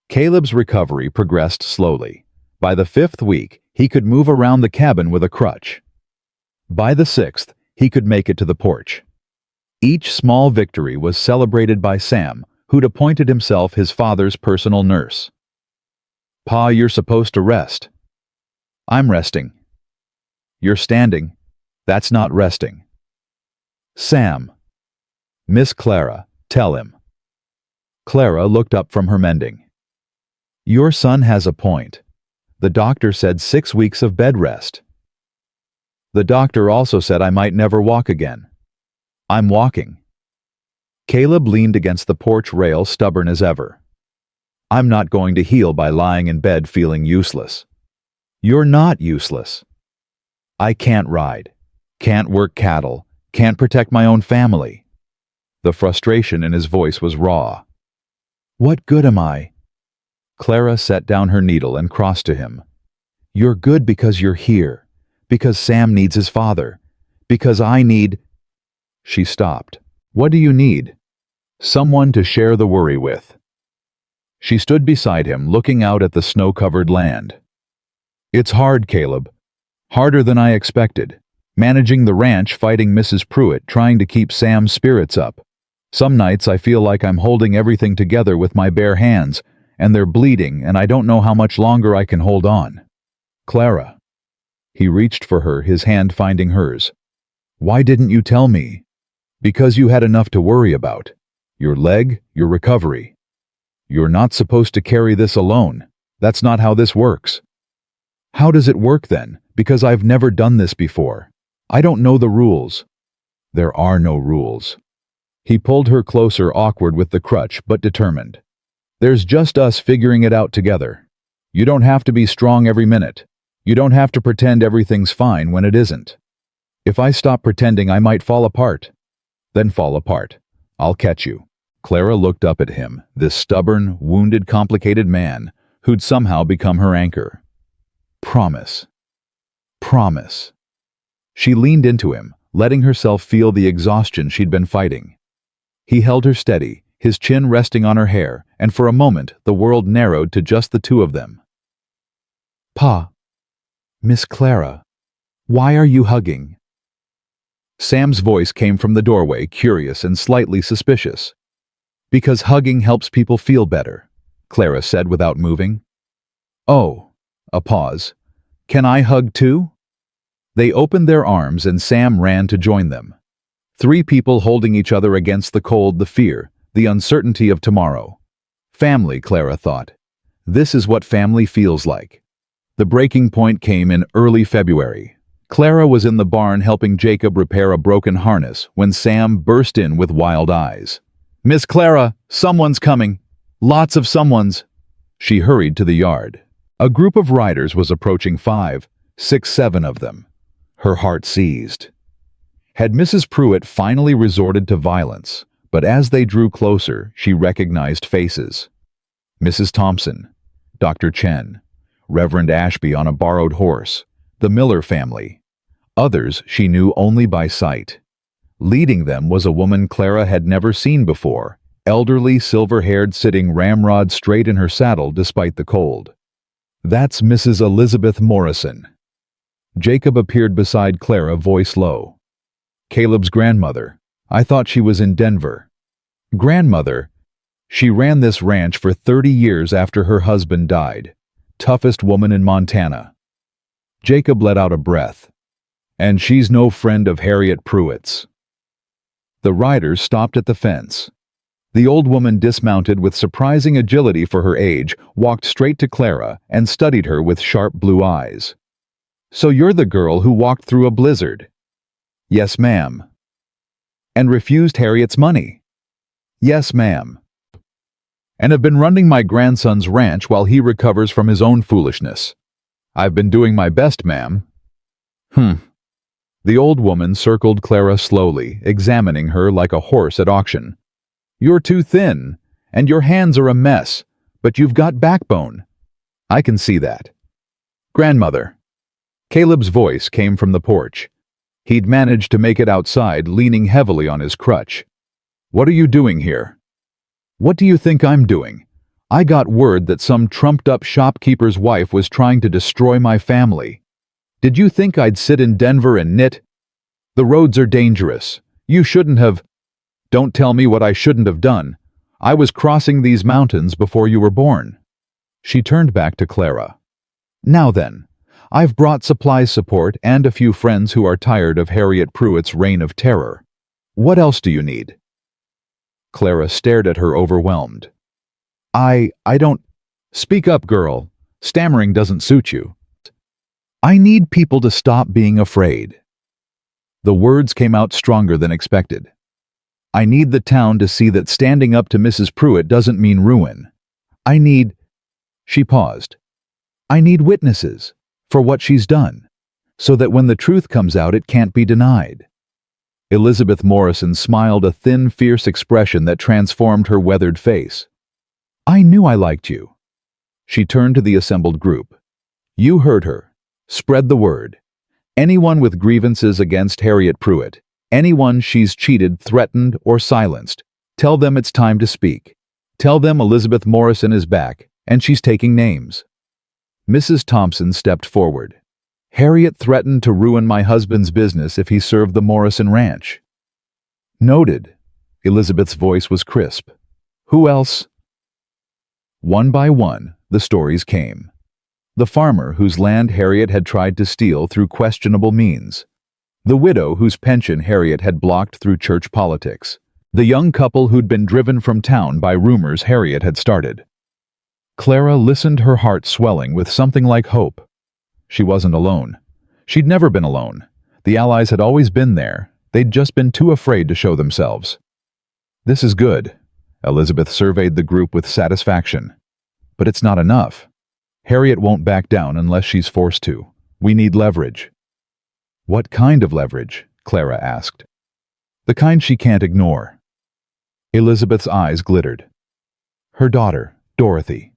A: Caleb's recovery progressed slowly. By the 5th week, he could move around the cabin with a crutch. By the 6th, he could make it to the porch. Each small victory was celebrated by Sam, who'd appointed himself his father's personal nurse. "Pa, you're supposed to rest." "I'm resting." "You're standing. That's not resting." "Sam." "Miss Clara, tell him." Clara looked up from her mending. "Your son has a point. The doctor said 6 weeks of bed rest." "The doctor also said I might never walk again." "I'm walking." Caleb leaned against the porch rail, stubborn as ever. "I'm not going to heal by lying in bed feeling useless." "You're not useless." "I can't ride, can't work cattle, can't protect my own family." The frustration in his voice was raw. "What good am I?" Clara set down her needle and crossed to him. "You're good because you're here, because Sam needs his father, because I need—" She stopped. "What do you need?" "Someone to share the worry with." She stood beside him, looking out at the snow-covered land. "It's hard, Caleb. Harder than I expected. Managing the ranch, fighting Mrs. Pruitt, trying to keep Sam's spirits up. Some nights I feel like I'm holding everything together with my bare hands, and they're bleeding, and I don't know how much longer I can hold on." "Clara." He reached for her, his hand finding hers. "Why didn't you tell me?" "Because you had enough to worry about. Your leg, your recovery. You're not supposed to carry this alone. That's not how this works. How does it work then? Because I've never done this before. I don't know the rules. There are no rules. He pulled her closer, awkward with the crutch, but determined. There's just us figuring it out together. You don't have to be strong every minute. You don't have to pretend everything's fine when it isn't. If I stop pretending, I might fall apart. Then fall apart. I'll catch you. Clara looked up at him, this stubborn, wounded, complicated man who'd somehow become her anchor. Promise. Promise. She leaned into him, letting herself feel the exhaustion she'd been fighting. He held her steady, his chin resting on her hair, and for a moment the world narrowed to just the two of them. Pa. Miss Clara. Why are you hugging? Sam's voice came from the doorway, curious and slightly suspicious. Because hugging helps people feel better, Clara said without moving. Oh, a pause. Can I hug too? They opened their arms and Sam ran to join them. 3 people holding each other against the cold, the fear, the uncertainty of tomorrow. Family, Clara thought. This is what family feels like. The breaking point came in early February. Clara was in the barn helping Jacob repair a broken harness when Sam burst in with wild eyes. Miss Clara, someone's coming. Lots of someones. She hurried to the yard. A group of riders was approaching 5, 6, 7 of them. Her heart seized. Had Mrs. Pruitt finally resorted to violence, but as they drew closer, she recognized faces. Mrs. Thompson, Dr. Chen, Reverend Ashby on a borrowed horse, the Miller family. Others she knew only by sight. Leading them was a woman Clara had never seen before, elderly, silver-haired, sitting ramrod straight in her saddle despite the cold. That's Mrs. Elizabeth Morrison. Jacob appeared beside Clara, voice low. Caleb's grandmother. I thought she was in Denver. Grandmother. She ran this ranch for 30 years after her husband died. Toughest woman in Montana. Jacob let out a breath. And she's no friend of Harriet Pruitt's. The riders stopped at the fence. The old woman dismounted with surprising agility for her age, walked straight to Clara, and studied her with sharp blue eyes. So you're the girl who walked through a blizzard? Yes, ma'am. And refused Harriet's money? Yes, ma'am. And have been running my grandson's ranch while he recovers from his own foolishness. I've been doing my best, ma'am. The old woman circled Clara slowly, examining her like a horse at auction. You're too thin, and your hands are a mess, but you've got backbone. I can see that. Grandmother. Caleb's voice came from the porch. He'd managed to make it outside, leaning heavily on his crutch. What are you doing here? What do you think I'm doing? I got word that some trumped-up shopkeeper's wife was trying to destroy my family. Did you think I'd sit in Denver and knit? The roads are dangerous. You shouldn't have... Don't tell me what I shouldn't have done. I was crossing these mountains before you were born. She turned back to Clara. Now then, I've brought supply support and a few friends who are tired of Harriet Pruitt's reign of terror. What else do you need? Clara stared at her, overwhelmed. I don't... Speak up, girl. Stammering doesn't suit you. I need people to stop being afraid. The words came out stronger than expected. I need the town to see that standing up to Mrs. Pruitt doesn't mean ruin. I need... She paused. I need witnesses for what she's done, so that when the truth comes out it can't be denied. Elizabeth Morrison smiled, a thin, fierce expression that transformed her weathered face. I knew I liked you. She turned to the assembled group. You heard her. Spread the word. Anyone with grievances against Harriet Pruitt, anyone she's cheated, threatened, or silenced, tell them it's time to speak. Tell them Elizabeth Morrison is back, and she's taking names. Mrs. Thompson stepped forward. Harriet threatened to ruin my husband's business if he served the Morrison Ranch. Noted. Elizabeth's voice was crisp. Who else? One by one, the stories came. The farmer whose land Harriet had tried to steal through questionable means. The widow whose pension Harriet had blocked through church politics. The young couple who'd been driven from town by rumors Harriet had started. Clara listened, her heart swelling with something like hope. She wasn't alone. She'd never been alone. The Allies had always been there. They'd just been too afraid to show themselves. This is good. Elizabeth surveyed the group with satisfaction. But it's not enough. Harriet won't back down unless she's forced to. We need leverage. What kind of leverage? Clara asked. The kind she can't ignore. Elizabeth's eyes glittered. Her daughter, Dorothy.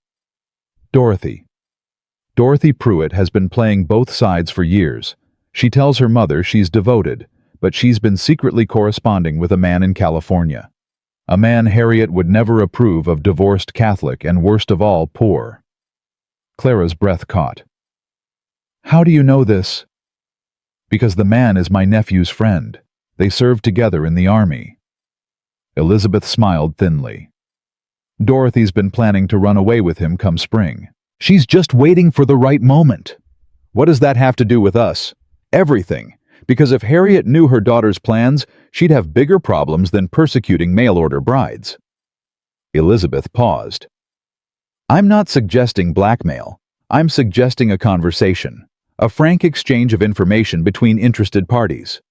A: Dorothy. Dorothy Pruitt has been playing both sides for years. She tells her mother she's devoted, but she's been secretly corresponding with a man in California. A man Harriet would never approve of, divorced Catholic and worst of all, poor. Clara's breath caught. How do you know this? Because the man is my nephew's friend. They served together in the army. Elizabeth smiled thinly. Dorothy's been planning to run away with him come spring. She's just waiting for the right moment. What does that have to do with us? Everything. Because if Harriet knew her daughter's plans, she'd have bigger problems than persecuting mail-order brides. Elizabeth paused. I'm not suggesting blackmail. I'm suggesting a conversation. A frank exchange of information between interested parties.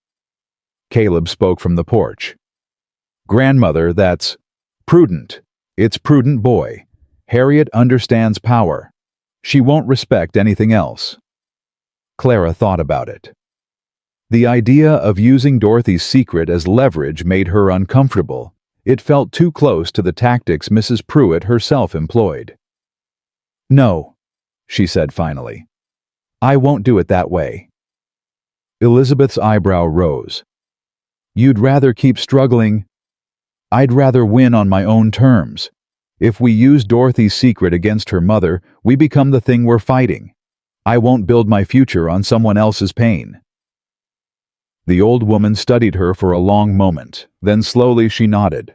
A: Caleb spoke from the porch. Grandmother, that's prudent. It's prudent boy. Harriet understands power. She won't respect anything else. Clara thought about it. The idea of using Dorothy's secret as leverage made her uncomfortable. It felt too close to the tactics Mrs. Pruitt herself employed. No, she said finally. I won't do it that way. Elizabeth's eyebrow rose. You'd rather keep struggling? I'd rather win on my own terms. If we use Dorothy's secret against her mother, we become the thing we're fighting. I won't build my future on someone else's pain. The old woman studied her for a long moment, then slowly she nodded.